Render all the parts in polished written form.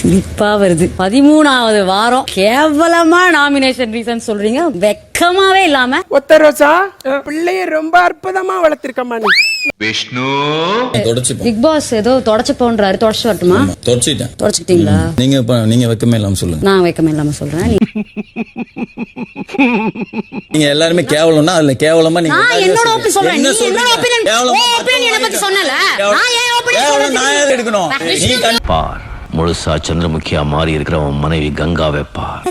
சிரிப்பா வருது. 13வது வாரம் கேவலமா நாமினேஷன் ரீசன் சொல்றீங்க, வெக்கமாவே இல்லாம. ஒத்த ரோசா பிள்ளைய ரொம்ப அற்புதமா வளர்த்திருக்கமா நீ. விஷ்ணு பிக் பாஸ் ஏதோ தொடச்சு போன்றாரு, தொடச்சு வரட்டுமா? தொடச்சுக்கிட்டீங்களா? நீங்க வெக்கமே இல்லாம சொல்லுங்க. நான் வெக்கமே இல்லாம சொல்றேன். நீங்க எல்லாருமே கேவலம்னா அதுல கேவலமா நீங்க என்னோட ஒப்பீனியன் சொல்றேன். நீ என்னோட ஒப்பீனியன் பத்தி சொன்னல, நான் ஏன் ஒப்பீனியன் சொல்றேன்? நான் யாரை எடுக்கணும்? நீ பார், முழுசா சந்திரமுகியா மாறி இருக்கிற உன் மனைவி கங்காவை பார்.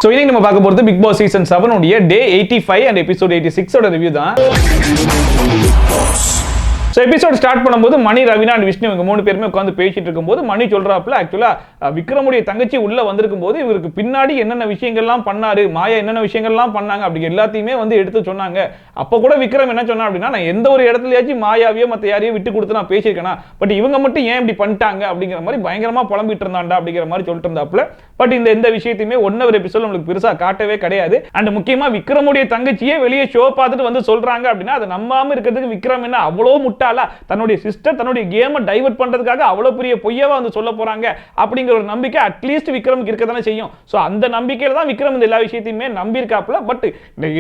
ஸோ இன்னைக்கு நம்ம பார்க்க போகிறது பிக் பாஸ் சீசன் 7 உடைய டே 85 அண்ட் எபிசோட் 86 ரிவ்யூ தான். ஸோ எபிசோட் ஸ்டார்ட் பண்ணும்போது மணி, ரவீனா அண்ட் விஷ்ணு இவங்க 3 பேருமே உட்காந்து பேசிட்டு இருக்கும்போது மணி சொல்றாப்புல, ஆக்சுவலா விக்ரமுடைய தங்கச்சி உள்ள வந்திருக்கும் போது இவருக்கு பின்னாடி என்னென்ன விஷயங்கள்லாம் பண்ணாரு, மாயா என்னென்ன விஷயங்கள்லாம் பண்ணாங்க அப்படி எல்லாத்தையுமே வந்து எடுத்து சொன்னாங்க. அப்போ கூட விக்ரம் என்ன சொன்னா அப்படின்னா, நான் எந்த ஒரு இடத்துலயாச்சும் மாயாவையோ மற்ற யாரையும் விட்டு கொடுத்து நான் பேசியிருக்கேனா, பட் இவங்க மட்டும் ஏன் இப்படி பண்ணிட்டாங்க அப்படிங்கிற மாதிரி பயங்கரமா புலம்பிட்டு இருந்தாண்டா அப்படிங்கிற மாதிரி சொல்லிட்டு இருந்தாப்புல. பட் இந்த விஷயத்தையுமே 1 hour எபிசோட் நம்மளுக்கு பெருசா காட்டவே கிடையாது. அண்ட் முக்கியமா விக்ரமுடைய தங்கச்சியே வெளியே ஷோ பார்த்துட்டு வந்து சொல்றாங்க அப்படின்னா அதை நம்பாம இருக்கிறதுக்கு விக்ரம் என்ன அவ்வளோ முட்டாளா, தன்னுடைய சிஸ்டர் தன்னுடைய கேமை டைவர்ட் பண்றதுக்காக அவ்வளவு பெரிய பொய்யவா வந்து சொல்ல போறாங்க அப்படிங்கிற ஒரு நம்பிக்கை அட்லீஸ்ட் விக்ரமுக்கு இருக்க தானே செய்யும். ஸோ அந்த நம்பிக்கையில தான் விக்ரம் இந்த எல்லா விஷயத்தையுமே நம்பியிருக்காப்புல. பட்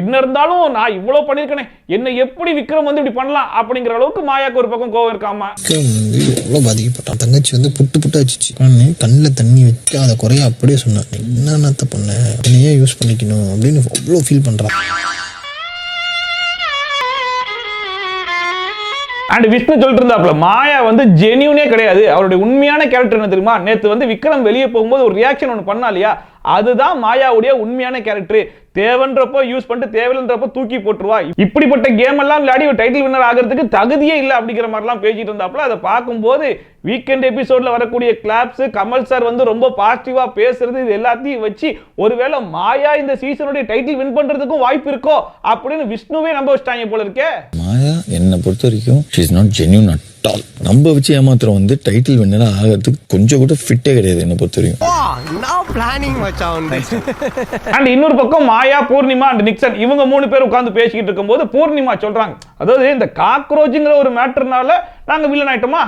என்ன இருந்தாலும் நான் இவ்வளவு பண்ணிருக்கேன், என்ன எப்படி விக்ரம் வந்து இப்படி பண்ணலாம் அப்படிங்கிற அளவுக்கு மாயாக்கு ஒரு பக்கம் கோவம் இருக்காமா. எவ்வளவு பாதிக்கப்பட்டான், தங்கச்சி வந்து புட்டு புட்டு ஆச்சு, கண்ணில் தண்ணி வைக்காத குறைய அப்படியே சொன்னேன், என்னத்த பண்ண என்னையே யூஸ் பண்ணிக்கணும் அப்படின்னு அவ்வளோ ஃபீல் பண்றான். அண்ட் விஷ்ணு சொல்லிட்டு இருந்தாப்ல, மாயா வந்து ஜெனியூனே கிடையாது, அவருடைய உண்மையான கேரக்டர் என்ன தெரியுமா, நேற்று வந்து விக்ரம் வெளியே போகும்போது ஒரு ரியாக்ஷன் ஒன்று பண்ணா இல்லையா, அதுதான் மாயாவுடைய உண்மையான கேரக்டர். தேவன்றப்போ யூஸ் பண்ணிட்டு தேவைன்றப்போ தூக்கி போட்டுருவா, இப்படிப்பட்ட கேம் எல்லாம் விளையாடி ஒரு டைட்டில் வின்னர் ஆகிறதுக்கு தகுதியே இல்லை அப்படிங்கிற மாதிரிலாம் பேசிட்டு இருந்தாப்புல. அதை பார்க்கும்போது வீக்கெண்ட் எபிசோட்ல வரக்கூடிய கிளாப்ஸ், கமல் சார் வந்து ரொம்ப பாசிட்டிவா பேசுறது, இது எல்லாத்தையும் வச்சு ஒருவேளை மாயா இந்த சீசனுடைய டைட்டில் வின் பண்றதுக்கும் வாய்ப்பு இருக்கோ அப்படின்னு விஷ்ணுவே நம்ப வச்சிட்டாங்க போல இருக்கே. மாயா என்னை பொறுத்த வரைக்கும் she is not genuine at all. நம்ப வச்சு ஏமாத்திரம் வந்து டைட்டில் வின்னர் ஆகிறதுக்கு கொஞ்சம் கூட ஃபிட்டே கிடையாது என்னை பொறுத்த வரைக்கும். அண்ட் இன்னொரு பக்கம் மாயா, பூர்ணிமா அண்ட் நிக்சன் இவங்க 3 பேர் உட்கார்ந்து பேசிக்கிட்டு இருக்கும்போது பூர்ணிமா சொல்றாங்க, அதாவது இந்த காக்ரோச்ங்கிற ஒரு மேட்டர்னால நாங்க வில்லன் ஆயிட்டோமா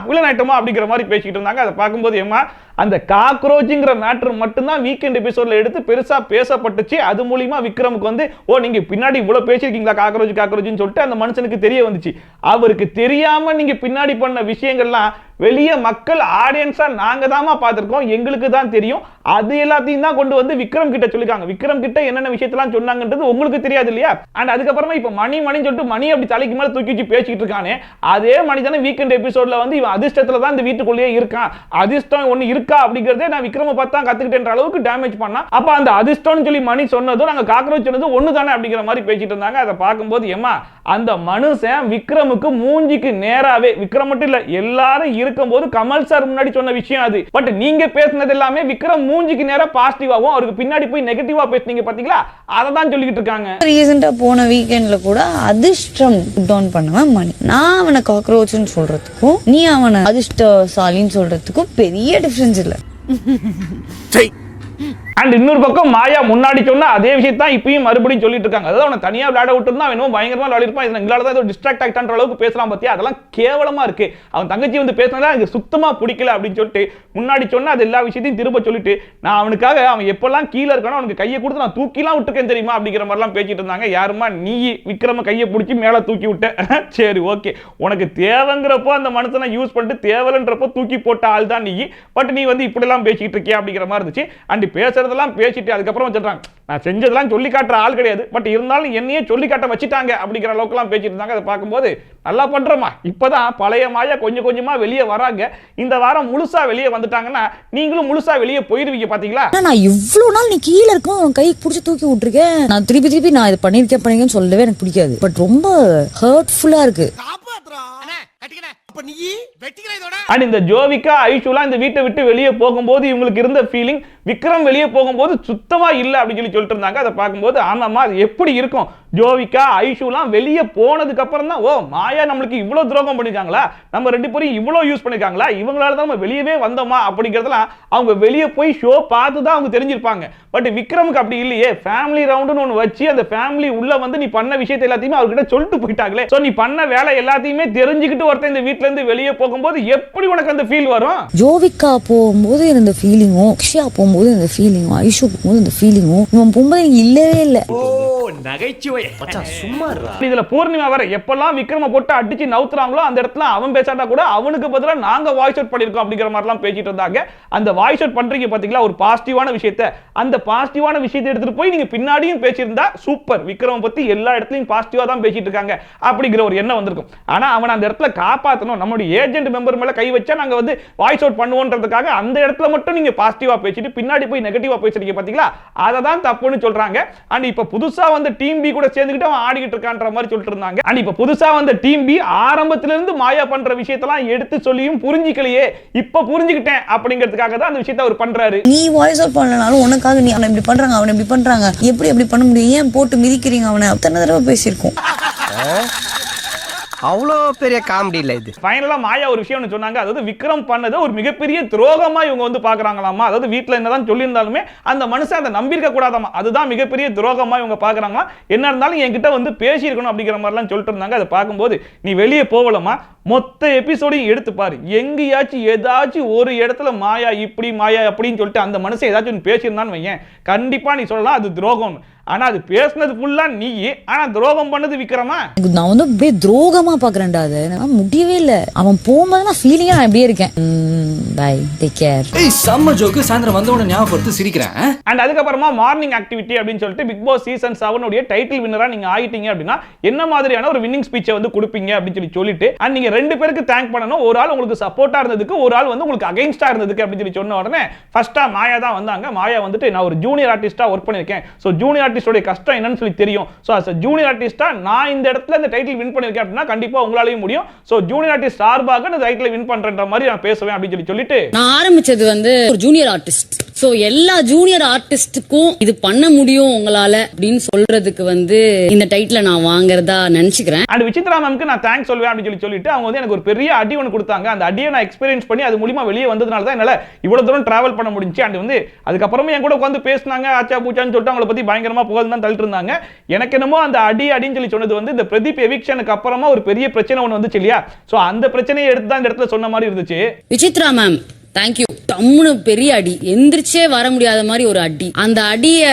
அப்படிங்கிற மாதிரி பேசிக்கிட்டு இருந்தாங்க. அதை பார்க்கும்போது ஏமா அந்த காக்ரோச்ங்கிற மேட்டர் மட்டும்தான் வீக்கெண்ட் எபிசோட்ல எடுத்து பெருசா பேசப்பட்டுச்சு. அது மூலியமா விக்ரமுக்கு வந்து நீங்க பின்னாடி இவ்வளவு பேசிருக்கீங்களா காக்ரோச்னு சொல்லிட்டு அந்த மனுஷனுக்கு தெரிய வந்துச்சு. அவருக்கு தெரியாம நீங்க பின்னாடி பண்ண விஷயங்கள்லாம் வெளியே மக்கள் ஆடியன்ஸா நாங்க தாமா பார்த்திருக்கோம், எங்களுக்கு தான் தெரியும். அது எல்லாத்தையும் தான் கொண்டு வந்து விக்ரம் கிட்ட சொல்லிருக்காங்க. விக்ரம் கிட்ட என்னென்ன விஷயத்தெல்லாம் சொன்னாங்கன்றது உங்களுக்கு தெரியாது இல்லையா. அண்ட் அதுக்கப்புறமா இப்ப மணின்னு சொல்லிட்டு மணி அப்படி தலைக்கு மேல தூக்கி வச்சு பேசிக்கிட்டு இருக்கானே, அதே மணி தானே வீக்கெண்ட் எபிசோட்ல வந்து இவன் அதிர்ஷ்டத்துல தான் இந்த வீட்டுக்குள்ளேயே இருக்கான், அதிர்ஷ்டம் ஒண்ணு இருக்கா அப்படிங்கறதே நான் விக்ரம பார்த்தா கத்துக்கிட்டேன்ற அளவுக்கு டேமேஜ் பண்ணா. அப்ப அந்த அதிர்ஷ்டம்னு சொல்லி மணி சொன்னதும் நாங்க காக்ரோச் சொன்னது ஒண்ணு தானே அப்படிங்கிற மாதிரி பேசிட்டு இருந்தாங்க. அதை பார்க்கும்போது ஏமா அந்த மனுஷன் விக்ரமுக்கு மூஞ்சிக்கு நேராவே, விக்ரம் மட்டும் இல்ல எல்லாரும் இருக்கும்போது கமல் சார் முன்னாடி சொன்ன விஷயம் அது. பட் நீங்க பேசினது எல்லாமே விக்ரம் மூஞ்சிக்கு நேரா பாசிட்டிவாவும் அவருக்கு பின்னாடி போய் நெகட்டிவா பேசுனீங்க பாத்தீங்களா, அதை தான் சொல்லிட்டு இருக்காங்க. ரீசெண்டா போன வீக்கெண்ட்ல கூட அதிர்ஷ்டம் டவுன் பண்ணவன் மணி, நான் அவனை காக்ரோச்னு சொல்றதுக்கும் நீ அவனை அதிர்ஷ்டசாலின்னு சொல்றதுக்கும் பெரிய டிஃபரன்ஸ் இல்ல. அண்ட் இன்னொரு பக்கம் மாயா முன்னாடி சொன்ன அதே விஷயத்தான் இப்பயும் மறுபடியும் சொல்லிட்டு இருக்காங்க. அதாவது அவனை தனியா விளையாட விட்டுருந்தா அவன் பயங்கரமா விளையாடிருப்பான், எங்களால தான் ஏதோ டிஸ்ட்ராக்ட் ஆகிட்டான்ற அளவுக்கு பேசலாம் பத்தியா, அதெல்லாம் கேவலமா இருக்கு. அவன் தங்கச்சி வந்து பேசினதா எனக்கு சுத்தமா பிடிக்கல அப்படின்னு சொல்லிட்டு முன்னாடி சொன்ன அது எல்லா விஷயத்தையும் திரும்ப சொல்லிட்டு, நான் அவனுக்காக அவன் எப்பெல்லாம் கீழே இருக்கானோ அவனுக்கு கையை கொடுத்து நான் தூக்கிலாம் விட்டுருக்கேன் தெரியுமா அப்படிங்கிற மாதிரிலாம் பேசிட்டு இருந்தாங்க. யாருமா நீ விக்ரம கையை பிடிச்சி மேல தூக்கி விட்ட, சரி ஓகே உனக்கு தேவைங்கிறப்போ அந்த மனுஷனை யூஸ் பண்ணிட்டு தேவைன்றப்போ தூக்கி போட்ட ஆள் தான் நீ, பட் நீ வந்து இப்படி எல்லாம் பேசிட்டு இருக்கியா அப்படிங்கிற மாதிரி இருந்துச்சு. அண்ட் பேசுறதெல்லாம் பேசிட்டு அதுக்கப்புறம் சொல்றாங்க, நான் செஞ்சதெல்லாம் சொல்லி காட்டுற ஆள் கிடையாது, பட் இருந்தாலும் என்னையே சொல்லி காட்ட வச்சுட்டாங்க அப்படிங்கிற அளவுக்கு எல்லாம் பேசிட்டு இருந்தாங்க. அதை பார்க்கும்போது நல்லா பண்றோமா, இப்பதான் பழைய மாயா கொஞ்சம் கொஞ்சமா வெளியே வராங்க. இந்த வாரம் முழுசா வெளியே வந்துட்டாங்கன்னா நீங்களும் முழுசா வெளியே போயிருவீங்க பாத்தீங்களா. நான் இவ்வளவு நாள் நீ கீழே இருக்கும் கைக்கு பிடிச்சி தூக்கி விட்டுருக்கேன், நான் திருப்பி நான் இது பண்ணிருக்கேன்னு சொல்லவே எனக்கு பிடிக்காது, பட் ரொம்ப ஹர்ட்ஃபுல்லா இருக்கு. அண்ட் இந்த ஜோவிகா ஐஷுலாம் இந்த வீட்டை விட்டு வெளியே போகும்போது இவங்களுக்கு இருந்த ஃபீலிங் விக்ரம் வெளியே போகும்போது சுத்தமா இல்ல அப்படின்னு சொல்லிட்டு இருந்தாங்க. அதை பார்க்கும்போது ஆமாமா அது எப்படி இருக்கும், ஜோவிகா ஐஷுலாம் வெளியே போனதுக்கு அப்புறம் தான் ஓ மாயா நம்மளுக்கு இவ்வளவு துரோகம் பண்ணிருக்காங்களா, நம்ம ரெண்டு பேரும் இவ்வளவு யூஸ் பண்ணிருக்காங்களா, இவங்களால தான் நம்ம வெளியவே வந்தோமா அப்படிங்கறதெல்லாம் அவங்க வெளியே போய் ஷோ பார்த்து தான் அவங்க தெரிஞ்சிருப்பாங்க. பட் விக்ரமுக்கு அப்படி இல்லையே, ஃபேமிலி ரவுண்டுன்னு ஒன்று வச்சு அந்த ஃபேமிலி உள்ள வந்து நீ பண்ண விஷயத்தை எல்லாத்தையுமே அவர்கிட்ட சொல்லிட்டு போயிட்டாங்களே. சோ நீ பண்ண வேலை எல்லாத்தையுமே தெரிஞ்சுக்கிட்டு ஒருத்தன் இந்த வீட்ல இருந்து வெளியே போகும்போது எப்படி உனக்கு அந்த ஃபீல் வரும்? ஜோவிகா போகும்போது இந்த ஃபீலிங்கும், அக்ஷயா போகும்போது இந்த ஃபீலிங்கும், ஐஷு போகும்போது இந்த ஃபீலிங்கும் இவன் போகும்போது இல்லவே இல்லை. நகைச்சுவை சும்மா இதுல பூர்ணிமா வர எப்பெல்லாம் விக்ரம போட்டு அடிச்சு நவுத்துறாங்களோ அந்த இடத்துல அவன் பேசாட்டா கூட அவனுக்கு பதிலா நாங்க வாய்ஸ் அவுட் பண்ணிருக்கோம் அப்படிங்கிற மாதிரி எல்லாம் பேசிட்டு இருந்தாங்க. அந்த வாய்ஸ் அவுட் பண்றீங்க பாத்தீங்களா ஒரு பாசிட்டிவான விஷயத்தை, அந்த பாசிட்டிவான விஷயத்தை எடுத்துட்டு போய் நீங்க பின்னாடியும் பேசியிருந்தா சூப்பர், விக்ரம பத்தி எல்லா இடத்துலயும் பாசிட்டிவா தான் பேசிட்டு இருக்காங்க அப்படிங்கிற ஒரு எண்ணம் வந்திருக்கும். ஆனா அவன் அந்த இடத்துல காப்பாற்றணும், நம்மளுடைய ஏஜென்ட் மெம்பர் மேல கை வச்சா நாங்க வந்து வாய்ஸ் அவுட் பண்ணுவோன்றதுக்காக அந்த இடத்துல மட்டும் நீங்க பாசிட்டிவா பேசிட்டு பின்னாடி போய் நெகட்டிவா பேசுறீங்க பாத்தீங்களா, அதை தான் தப்புன்னு சொல்றாங்க. அண்ட் இப்ப புதுசா வந்து டீம் பி கூட சேர்ந்துக்கிட்டு அவன் ஆடிக்கிட்டு இருக்கான்ற மாதிரி சொல்லிட்டு இருந்தாங்க. அண்ட் இப்ப புதுசா வந்த டீம் பி ஆரம்பத்துல இருந்து மாயா பண்ற விஷயத்தெல்லாம் எடுத்து சொல்லியும் புரிஞ்சிக்கலையே, இப்ப புரிஞ்சுக்கிட்டேன் அப்படிங்கிறதுக்காக தான் அந்த விஷயத்தை அவர் பண்றாரு. நீ வாய்ஸ் அவுட் பண்ணலனாலும் உனக்காக நீ அவனை இப்படி பண்றாங்க அவனை இப்படி பண்றாங்க எப்படி அப்படி பண்ண முடியும், ஏன் போட்டு மிதிக்கிறீங்க அவனை, அத்தனை தடவை பேசியிருக்கோம். அவ்வளோ பெரிய காமெடி இல்ல இது. ஃபைனலா மாயா ஒரு விஷயம் சொன்னாங்க, அதாவது விக்ரம் பண்ணது ஒரு மிகப்பெரிய துரோகமா இவங்க வந்து பாக்குறாங்களாமா. அதாவது வீட்ல என்னதான் சொல்லியிருந்தாலுமே அந்த மனுஷன் அதை நம்பியிருக்க கூடாதாமா, அதுதான் மிகப்பெரிய துரோகமா இவங்க பாக்குறாங்க. என்ன இருந்தாலும் என்கிட்ட வந்து பேசியிருக்கணும் அப்படிங்கிற மாதிரிலாம் சொல்லிட்டு இருந்தாங்க. அதை பார்க்கும்போது நீ வெளியே போகலமா, மொத்த எபிசோடையும் எடுத்து பாரு, எங்கேயாச்சும் ஏதாச்சும் ஒரு இடத்துல மாயா இப்படி மாயா அப்படின்னு சொல்லிட்டு அந்த மனுஷன் ஏதாச்சும் பேசியிருந்தான்னு வையேன், கண்டிப்பா நீ சொல்லலாம் அது துரோகம். ஆனா அது பேசினது ஃபுல்லா நீ, ஆனா துரோகம் பண்ணது விக்ரமா. நான் வந்து அப்படியே துரோகமா பாக்குறேன்டா, அது முடியவே இல்லை. அவன் போகும்போது நான் ஃபீலிங்கா நான் அப்படியே இருக்கேன். Bye take care. செம்ம ஜோக்கு சாயந்தரம் வந்த உடனே ஞாபகப்படுத்தி சிரிக்கிறேன். அண்ட் அதுக்கப்புறமா மார்னிங் ஆக்டிவிட்டி அப்படின்னு சொல்லிட்டு பிக் பாஸ் சீசன் 7 உடைய டைட்டில் வின்னரா நீங்க ஆயிட்டீங்க அப்படின்னா என்ன மாதிரியான ஒரு வின்னிங் ஸ்பீச்சை வந்து கொடுப்பீங்க அப்படின்னு சொல்லிட்டு அண்ட் நீங்க ரெண்டு பேருக்கு தேங்க் பண்ணணும். ஒரு ஆள் உங்களுக்கு சப்போர்ட்டா இருந்ததுக்கு, ஒரு ஆள் வந்து உங்களுக்கு அகைன்ஸ்டா இருந்ததுக்கு அப்படின்னு சொன்ன உடனே ஃபர்ஸ்டா மாயா தான் வந்தாங்க. மாயா வந்துட்டு நான் ஒரு ஜூனியர் ஆர்டிஸ்டா ஒர்க் பண்ணிருக்கேன், சோ ஜூனியர் ஆர்டிஸ்டோட கஷ்டம் என்னன்னு சொல்லி தெரியும், சோ as a ஜூனியர் ஆர்டிஸ்டா நான் இந்த இடத்துல இந்த டைட்டில் வின் பண்ணிருக்கேன் அப்படின்னா கண்டிப்பா உங்களாலயும் முடியும், சோ ஜூனியர் ஆர்டிஸ்ட் சார்பாக இந்த டைட்டில் வின் பண்றன்ற மாதிரி நான் பேசுவேன் அப்படின்னு சொல்லிட்டு நான் ஆரம்பிச்சது வந்து ஒரு ஜூனியர் ஆர்டிஸ்ட். சோ எல்லா ஜூனியர் ஆர்டிஸ்டுக்கும் இது பண்ண முடியும் உங்களால அப்படின்னு சொல்றதுக்கு வந்து இந்த டைட்டில நான் வாங்குறதா நினைச்சுக்கிறேன். அண்ட் விசித்ரா மேம்க்கு நான் தேங்க்ஸ் சொல்வேன் அப்படின்னு சொல்லிட்டு அவங்க வந்து எனக்கு ஒரு பெரிய அடி ஒன்று கொடுத்தாங்க. அந்த அடியை நான் எக்ஸ்பீரியன்ஸ் பண்ணி அது மூலமா வெளியே வந்ததுனால தான் என்னால இவ்வளவு தூரம் டிராவல் பண்ண முடிஞ்சு. அண்ட் வந்து அதுக்கப்புறமே என் கூட உட்காந்து பேசினாங்க, ஆச்சா பூச்சான்னு சொல்லிட்டு அவங்களை பத்தி பயங்கரமா புகழ் தான் தள்ளிட்டு இருந்தாங்க. எனக்கு என்னமோ அந்த அடி அடின்னு சொல்லி சொன்னது வந்து இந்த பிரதீப் எவிக்ஷனுக்கு அப்புறமா ஒரு பெரிய பிரச்சனை ஒன்று வந்துச்சு இல்லையா, சோ அந்த பிரச்சனையை எடுத்து தான் இந்த இடத்துல சொன்ன மாதிரி இருந்துச்சு. Vichitra ma'am thank you. டம்முன்னு பெரிய அடி, எந்திரிச்சே வர முடியாத மாதிரி ஒரு அடி, அந்த அடிய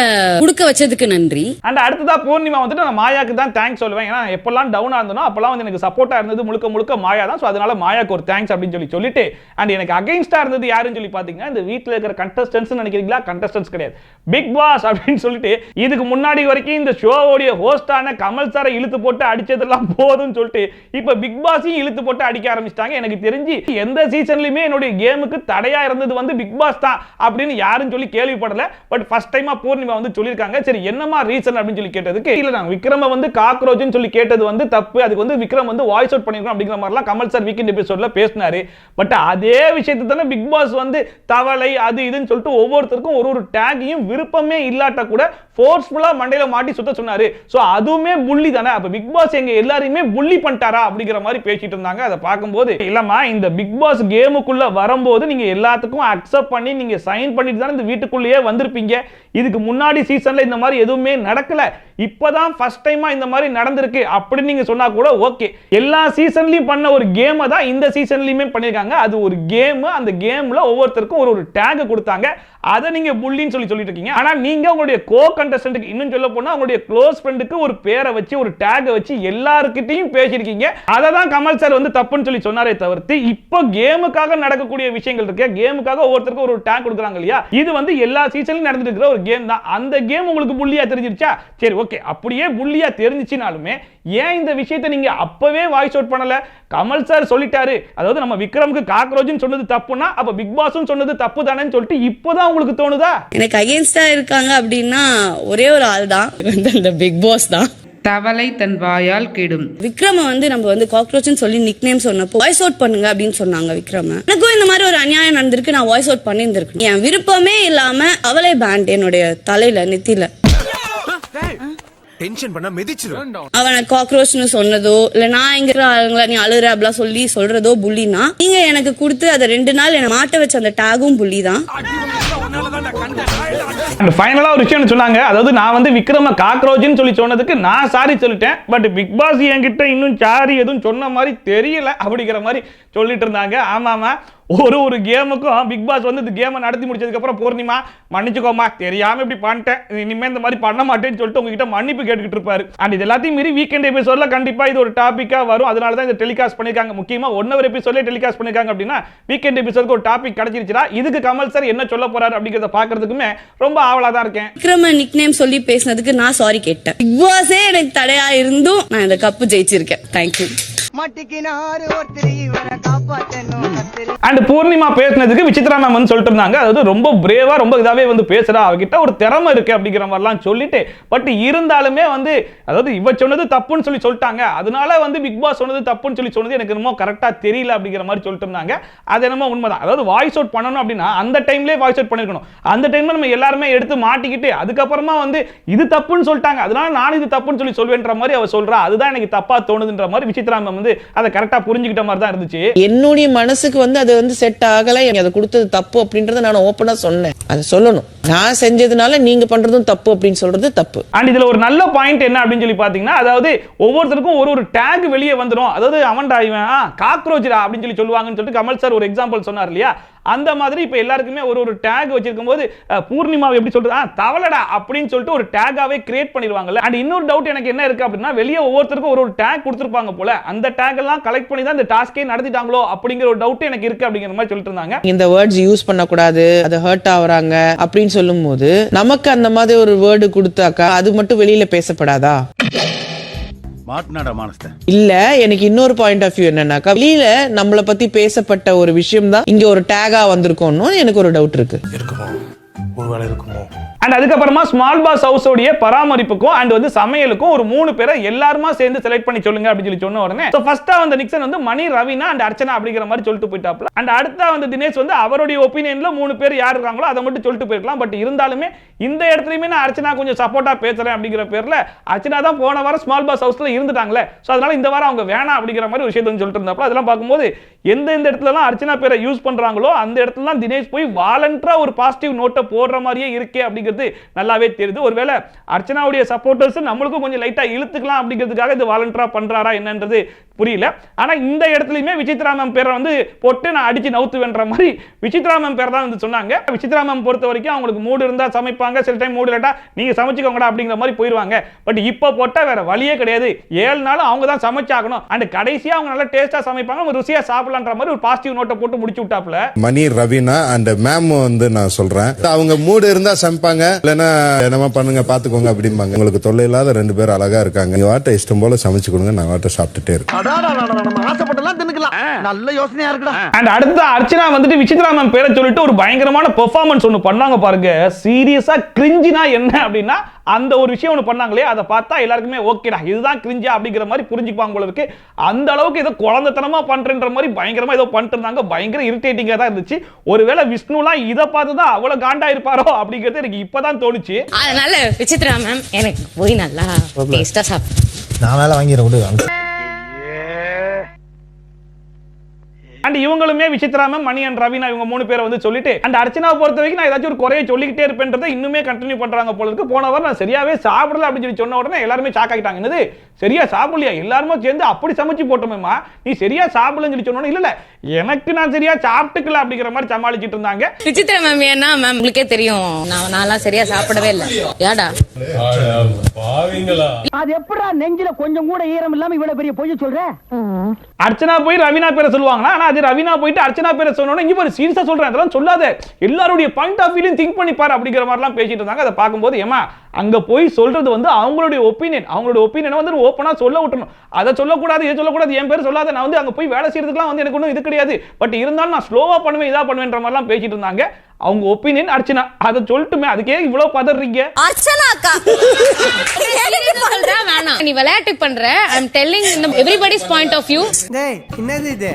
குடுக்க வச்சதுக்கு நன்றி. அண்ட் அடுத்ததா பூர்ணிமா வந்துட்டு நான் மாயாக்கு தான் தேங்க்ஸ் சொல்லுவேன். ஏன்னா எப்பெல்லாம் டவுனா இருந்தனோ அப்பெல்லாம் வந்து எனக்கு சப்போர்ட்டா இருந்தது முழுக்க முழுக்க மாயா தான், சோ அதனால மாயாக்கு ஒரு தேங்க்ஸ் அப்படின்னு சொல்லிட்டு அண்ட் எனக்கு அகைன்ஸ்டா இருந்தது யாருன்னு சொல்லி பாத்தீங்கன்னா இந்த வீட்ல இருக்கிற கண்டஸ்டன்ட்ஸ் நினைக்கிறீங்களா, கண்டஸ்டன்ட்ஸ் கிடையாது, பிக் பாஸ் அப்படின்னு சொல்லிட்டு இதுக்கு முன்னாடி வரைக்கும் இந்த ஷோவோடைய ஹோஸ்டான கமல் சாரை இழுத்து போட்டு அடிச்சதெல்லாம் போதும்னு சொல்லிட்டு இப்ப பிக் பாஸையும் இழுத்து போட்டு அடிக்க ஆரம்பிச்சிட்டாங்க. எனக்கு தெரிஞ்சு எந்த சீசன்லயுமே என்னுடைய கேமுக்கு தடையா இருந்தது வந்து பிக் பாஸ் தான் அப்படின்னு யாரும் சொல்லி கேள்விப்படல. பட் ஃபர்ஸ்ட் டைமா பூர்ணிமா வந்து சொல்லிருக்காங்க. சரி என்னமா ரீசன் அப்படின்னு சொல்லி கேட்டதுக்கு இல்ல நான் விக்ரம வந்து காக்ரோச்னு சொல்லி கேட்டது வந்து தப்பு, அதுக்கு வந்து விக்ரம் வந்து வாய்ஸ் அவுட் பண்ணிருக்கோம் அப்படிங்கிற மாதிரிலாம் கமல் சார் வீக்கெண்ட் எபிசோட்ல பேசினாரு. பட் அதே விஷயத்தை தானே பிக் பாஸ் வந்து தவளை அது இதுன்னு சொல்லிட்டு ஒவ்வொருத்தருக்கும் ஒரு ஒரு டேகையும் விருப்பமே இல்லாட்ட கூட ஃபோர்ஸ்ஃபுல்லா மண்டையில மாட்டி சுத்த சொன்னாரு. சோ அதுவுமே புள்ளி தானே, அப்ப பிக் பாஸ் எங்க எல்லாரையுமே புள்ளி பண்ணிட்டாரா அப்படிங்கிற மாதிரி பேசிட்டு இருந்தாங்க. அதை பார்க்கும்போது இல்லமா இந்த பிக் பாஸ் கேமுக்குள்ள வரும்போது நீங்க எல்லாத்துக்கும் அக்செப்ட் பண்ணி நீங்க சைன் பண்ணிட்டு தான் இந்த வீட்டுக்குள்ளேயே வந்திருப்பீங்க. இதுக்கு முன்னாடி சீசன்ல இந்த மாதிரி எதுவுமே நடக்கல, இப்பதான் ஃபர்ஸ்ட் டைமா இந்த மாதிரி நடந்திருக்கு அப்படின்னு நீங்க சொன்னா கூட ஓகே. எல்லா சீசன்லயும் பண்ண ஒரு கேமை தான் இந்த சீசன்லயுமே பண்ணிருக்காங்க. அது ஒரு கேம், அந்த கேம்ல ஒவ்வொருத்தருக்கும் ஒரு ஒரு டேக் கொடுத்தாங்க, அதை நீங்க புள்ளின்னு சொல்லிட்டு இருக்கீங்க. ஆனா நீங்க உங்களுடைய கோ கண்டஸ்டன்ட்க்கு இன்னும் சொல்ல போனா உங்களுடைய க்ளோஸ் ஃப்ரெண்டுக்கு ஒரு பேரை வச்சு ஒரு டேக் வச்சு எல்லார்கிட்டயும் பேசிருக்கீங்க. அதை தான் கமல் சார் வந்து தப்புன்னு சொல்லி சொன்னாரே தவிர்த்து இப்போ கேமுக்காக நடக்கக்கூடிய விஷயங்கள் இருக்கு, கேமுக்காக ஒவ்வொருத்தருக்கும் ஒரு டேக் கொடுக்குறாங்க இல்லையா, இது வந்து எல்லா சீசன்லயும் நடந்துட்டு இருக்கிற ஒரு கேம் தான். அந்த கேம் உங்களுக்கு புள்ளியா தெரிஞ்சிருச்சா, சரி ஓகே, அப்படியே புள்ளியா தெரிஞ்சிச்சுனாலுமே ஏன் இந்த விஷயத்தை நீங்க அப்பவே வாய்ஸ் அவுட் பண்ணல? கமல் சார் சொல்லிட்டாரு, அதாவது நம்ம விக்ரமுக்கு காக்ரோச்னு சொன்னது தப்புனா அப்ப பிக் பாஸும் சொன்னது தப்பு தானேன்னு சொல்லிட்டு இப்போதான் உங்களுக்கு தோணுதா? எனக்கு அகைன்ஸ்டா இருக்காங்க அப்படின்னா ஒரே ஒரு ஆள் தான், இந்த பிக் பாஸ் தான். தவளை தன் வாயால் கெடும். விக்ரம வந்து நம்ம வந்து காக்ரோச்னு சொல்லி நிக் நேம் சொன்னப்போ வாய்ஸ் அவுட் பண்ணுங்க அப்படின்னு சொன்னாங்க விக்ரம. எனக்கும் இந்த மாதிரி ஒரு அநியாயம் நடந்திருக்கு, நான் வாய்ஸ் அவுட் பண்ணியிருந்திருக்கேன். என் விருப்பமே இல்லாம அவளை பேண்ட் என்னுடைய தலையில நெத்தில டென்ஷன் பண்ணா மிதிச்சிரும். அவனை காக்ரோச்னு சொன்னதோ இல்ல நான் இங்க ஆளுங்களை நீ அழுற அப்படிலாம் சொல்லி சொல்றதோ புள்ளினா, நீங்க எனக்கு கொடுத்து அதை 2 நாள் என்ன மாட்ட வச்ச அந்த டேகும் புள்ளி தான். ஃபைனலா ஒரு விஷயம் சொன்னாங்க, அதாவது நான் வந்து விக்ரம காக்ரோச்னு சொல்லி சொன்னதுக்கு நான் சாரி சொல்லிட்டேன், பட் பிக் பாஸ் என்கிட்ட இன்னும் சாரி எதுவும் சொன்ன மாதிரி தெரியல அப்படிங்கிற மாதிரி சொல்லிட்டு இருந்தாங்க. ஆமாமா, ஒரு கேமுக்கும் பிக் பாஸ் வந்து இந்த கேமை நடத்தி முடிச்சதுக்கு அப்புறம் பூர்ணிமா மன்னிச்சுக்கோமா தெரியாம இப்படி பண்ணிட்டேன், இனிமே இந்த மாதிரி பண்ண மாட்டேன்னு சொல்லிட்டு உங்ககிட்ட மன்னிப்பு கேட்டுக்கிட்டு இருப்பாரு. அண்ட் இது எல்லாத்தையும் மீறி வீக்கெண்ட் எபிசோட்ல கண்டிப்பா இது ஒரு டாபிக்கா வரும். அதனால தான் இதை டெலிகாஸ்ட் பண்ணிருக்காங்க. முக்கியமா 1 hour எபிசோட்ல டெலிகாஸ்ட் பண்ணிருக்காங்க. அப்படின்னா வீக்கெண்ட் எபிசோடுக்கு ஒரு டாபிக் கிடைச்சிருச்சா, இதுக்கு கமல் சார் என்ன சொல்ல போறாரு அப்படிங்கறத பாக்குறதுக்குமே ரொம்ப ஆவலா தான் இருக்கேன். விக்ரம நிக் நேம் சொல்லி பேசினதுக்கு நான் சாரி கேட்டேன். பிக் பாஸே எனக்கு தடையா இருந்தும் நான் இந்த கப்பு ஜெயிச்சிருக்கேன். தேங்க்யூ. அண்ட் பூர்ணிமா பேசினதுக்கு விசித்ரா மேம் வந்து சொல்லிட்டு இருந்தாங்க, அதாவது ரொம்ப பிரேவா ரொம்ப இதாவே வந்து பேசுறா, அவகிட்ட ஒரு திறமை இருக்கு அப்படிங்கிற மாதிரிலாம் சொல்லிட்டு, பட் இருந்தாலுமே வந்து அதாவது இவ சொன்னது தப்புன்னு சொல்லி சொல்லிட்டாங்க, அதனால வந்து பிக் பாஸ் சொன்னது தப்புன்னு சொல்லி சொன்னது எனக்கு என்னமோ கரெக்டா தெரியல அப்படிங்கிற மாதிரி சொல்லிட்டு இருந்தாங்க. அது என்னமோ உண்மைதான். அதாவது வாய்ஸ் அவுட் பண்ணணும் அப்படின்னா அந்த டைம்லயே வாய்ஸ் அவுட் பண்ணிருக்கணும். அந்த டைம்ல நம்ம எல்லாருமே எடுத்து மாட்டிக்கிட்டு அதுக்கப்புறமா வந்து இது தப்புன்னு சொல்லிட்டாங்க, அதனால நான் இது தப்புன்னு சொல்லி சொல்வேன்ற மாதிரி அவ சொல்றா, அதுதான் எனக்கு தப்பா தோணுதுன்ற மாதிரி விசித்ரா மேம் வந்து அதை கரெக்டா புரிஞ்சுக்கிட்ட மாதிரி தான் இருந்துச்சு. என்னுடைய மனசுக்கு வந்து அது வந்து செட் ஆகல, அதை கொடுத்தது தப்பு அப்படின்றத நான் ஓப்பனா சொன்னேன். அதை சொல்லணும், நான் செஞ்சதுனால நீங்க பண்றதும் தப்பு அப்படின்னு சொல்றது தப்பு. அண்ட் இதுல ஒரு நல்ல பாயிண்ட் என்ன அப்படின்னு சொல்லி பாத்தீங்கன்னா, அதாவது ஒவ்வொருத்தருக்கும் ஒரு டேக் வெளியே வந்துடும். அதாவது அவன்டா இவன் காக்ரோச்டா அப்படின்னு சொல்லி சொல்லுவாங்கன்னு சொல்லிட்டு கமல் சார் ஒரு எக்ஸாம்பிள் சொன்னார் இல்லையா, அந்த மாதிரி இப்ப எல்லாருக்குமே ஒரு டேக் வச்சிருக்கும் போது பூர்ணிமாவை எப்படி சொல்றது தவளடா அப்படின்னு சொல்லிட்டு ஒரு டேகாவே கிரியேட் பண்ணிடுவாங்கல்ல. அண்ட் இன்னொரு டவுட் எனக்கு என்ன இருக்கு அப்படின்னா, வெளியே ஒவ்வொருத்தருக்கும் ஒரு டேக் கொடுத்துருப்பாங்க போல, அந்த டேக் எல்லாம் கலெக்ட் பண்ணி தான் இந்த டாஸ்கே நடத்திட்டாங்களோ அப்படிங்கிற ஒரு டவுட் எனக்கு இருக்கு அப்படிங்கிற மாதிரி சொல்லிட்டு இருந்தாங்க. இந்த வேர்ட்ஸ் யூஸ் பண்ணக்கூடாது, அது ஹர்ட் ஆகுறாங்க அப்படின்னு சொல்லும் போது நமக்கு அந்த மாதிரி ஒரு வேர்டு கொடுத்தாக்கா அது மட்டும் வெளியில பேசப்படாதா? இல்ல, எனக்கு இன்னொரு பாயிண்ட் ஆஃப் வியூ என்னன்னாக்கா, வெளியில நம்மள பத்தி பேசப்பட்ட ஒரு விஷயம் தான் இங்க ஒரு டேகா வந்திருக்கோம்னு எனக்கு ஒரு டவுட் இருக்கு. அண்ட் அதுக்கப்புறமா ஸ்மால் பாஸ் ஹவுஸ் உடைய பராமரிப்புக்கும் அண்ட் வந்து சமையலுக்கும் ஒரு 3 பேரை எல்லாருமா சேர்ந்து செலக்ட் பண்ணி சொல்லுங்க அப்படின்னு சொல்லி சொன்ன உடனே ஃபர்ஸ்டா வந்து நிக்சன் வந்து மணி, ரவீனா அண்ட் அர்ச்சனா அப்படிங்கிற மாதிரி சொல்லிட்டு போயிட்டாப்ல. அண்ட் அடுத்தா வந்து தினேஷ் வந்து அவருடைய ஒப்பீனியன்ல 3 பேர் யார் இருக்காங்களோ அதை மட்டும் சொல்லிட்டு போயிருக்கலாம். பட் இருந்தாலுமே இந்த இடத்துலயுமே நான் அர்ச்சனா கொஞ்சம் சப்போர்ட்டா பேசுறேன் அப்படிங்கிற பேர்ல அர்ச்சனா தான் போன வாரம் ஸ்மால் பாஸ் ஹவுஸ்ல இருந்துட்டாங்களே, சோ அதனால இந்த வாரம் அவங்க வேணாம் அப்படிங்கிற மாதிரி விஷயத்தை வந்து சொல்லிட்டு இருந்தாப்ல. அதெல்லாம் பார்க்கும்போது எந்த இடத்துலலாம் அர்ச்சனா பேரை யூஸ் பண்றாங்களோ அந்த இடத்துல தினேஷ் போய் வாலண்டரா ஒரு பாசிட்டிவ் நோட்டை போடுற மாதிரியே இருக்கே அப்படிங்கிறது நல்லாவே தெரியுது. ஒருவேளை அர்ச்சனாவுடைய சப்போர்ட்டர்ஸ் நம்மளுக்கும் கொஞ்சம் லைட்டா இழுத்துக்கலாம் அப்படிங்கிறதுக்காக இது வாலண்டரா பண்றாரா என்னன்றது புரியல. ஆனா இந்த இடத்துலயுமே விசித்ரா மேம் பேரை வந்து போட்டு நான் அடிச்சு நவுத்துவேன்ற மாதிரி விசித்ரா மேம் பேர் தான் வந்து சொன்னாங்க. விசித்ரா மேம் பொறுத்த வரைக்கும் அவங்களுக்கு மூடு இருந்தா சமைப்பாங்க, சில டைம் மூடு இல்லட்டா நீங்க சமைச்சுக்கோங்கடா அப்படிங்கிற மாதிரி போயிருவாங்க. பட் இப்போ போட்டா வேற வழியே கிடையாது, 7 நாள் அவங்க தான் சமைச்சாகணும். அண்ட் கடைசியா அவங்க நல்லா டேஸ்டா சமைப்பாங்க, ருசியா சாப்பிடலான்ற மாதிரி ஒரு பாசிட்டிவ் நோட்டை போட்டு முடிச்சு விட்டாப்ல. மணி, ரவீனா அண்ட் மேம் வந்து நான் சொல்றேன், அவங்க மூடு இருந்தா சமைப்பாங்க, இல்லைன்னா என்னமா பண்ணுங்க பாத்துக்கோங்க அப்படிம்பாங்க. உங்களுக்கு தொல்லை இல்லாத 2 பேர் அழகா இருக்காங்க, நீங்க வாட்ட இஷ்டம் போல சமைச்சு கொடுங்க, நான் வாட்ட சாப்பிட்டுட்டே இருக்கேன். நல்ல யோசனையா இருக்குடா. அண்ட் அடுத்த அர்ச்சனா வந்துட்டு விசித்ரா மேம் பேரை சொல்லிட்டு ஒரு பயங்கரமான பெர்ஃபார்மன்ஸ் ஒன்னு பண்ணாங்க பாருங்க. சீரியஸா கிரிஞ்சினா என்ன அப்படின்னா அந்த ஒரு விஷயம் ஒன்று பண்ணாங்களே, அதை பார்த்தா எல்லாருக்குமே ஓகேடா இதுதான் கிரிஞ்சா அப்படிங்கிற மாதிரி புரிஞ்சுப்பாங்க போல இருக்கு. அந்த அளவுக்கு ஏதோ குழந்தைத்தனமா பண்றன்ற மாதிரி பயங்கரமா ஏதோ பண்ணிட்டு இருந்தாங்க. பயங்கர இரிட்டேட்டிங்கா தான் இருந்துச்சு. ஒருவேளை விஷ்ணுலாம் இதை பார்த்து தான் அவ்வளவு காண்டா இருப்பாரோ அப்படிங்கிறது எனக்கு இப்பதான் தோணுச்சு. அதனால விசித்ரா மேம் எனக்கு போய் நல்லா டேஸ்டா சாப்பிட்டு நான் வேலை வாங்கிடுறேன் விடு. அண்ட் இவங்களுமே விசித்ரா மேம், மணி அண்ட் ரவீனா இவங்க 3 பேரை வந்து சொல்லிட்டு அண்ட் அர்ச்சனாவை பொறுத்த வரைக்கும் நான் ஏதாச்சும் ஒரு குறையை சொல்லிக்கிட்டே இருப்பேன்றதை இன்னுமே கண்டினியூ பண்றாங்க போல இருக்கு. போன வாரம் நான் சரியாவே சாப்பிடல அப்படின்னு சொல்லி சொன்ன உடனே எல்லாருமே ஷாக் ஆகிட்டாங்க. என்னது சரியா சாப்பிடலையா, எல்லாருமே சேர்ந்து அப்படி சமைச்சு போட்டோமேமா, நீ சரியா சாப்பிடலன்னு சொல்லி சொன்னோன்னு இல்ல எனக்கு நான் சரியா சாப்பிட்டுக்கல அப்படிங்கிற மாதிரி சமாளிச்சிட்டு இருந்தாங்க. விசித்ரா மேம் ஏன்னா மேம் உங்களுக்கே தெரியும் நான்லாம் சரியா சாப்பிடவே இல்லை. ஏடா அது எப்படா நெஞ்சில கொஞ்சம் கூட ஈரம் இல்லாம இவ்வளவு பெரிய பொய் சொல்ற? அர்ச்சனா போய் ரவீனா பேரை சொல்லுவாங்கன்னா, ஆனா அது ரவீனா போயிட்டு அர்ச்சனா பேரை சொன்னோன்னா இங்க ஒரு சீரியஸா சொல்றேன், அதெல்லாம் சொல்லாத, எல்லாருடைய பாயிண்ட் ஆஃப் வியூலையும் திங்க் பண்ணி பாரு அப்படிங்கிற மாதிரிலாம் பேசிட்டு இருந்தாங்க. அதை பார்க்கும்போது ஏமா அங்க போய் சொல்றது வந்து அவங்களுடைய ஒப்பீனியன் வந்து ஓப்பனா சொல்ல விட்டணும். அதை சொல்லக்கூடாது, இதை சொல்லக்கூடாது, என் பேர் சொல்லாத, நான் வந்து அங்க போய் வேலை செய்யறதுக்குலாம் வந்து எனக்கு ஒன்றும் இது கிடையாது, பட் இருந்தாலும் நான் ஸ்லோவா பண்ணுவேன், இதா பண்ணுவேன்ற மாதிரிலாம் பேசிட்டு இருந்தாங்க. அவங்க ஒப்பீனியன் அர்ச்சனா, அதை சொல்லட்டுமே, அதுக்கே இவ்வளவு பதறீங்க? அர்ச்சனா அக்கா வேணாம், நீ விளையாட்டு பண்ற. I am telling everybody's point of view. டேய் என்னது இது?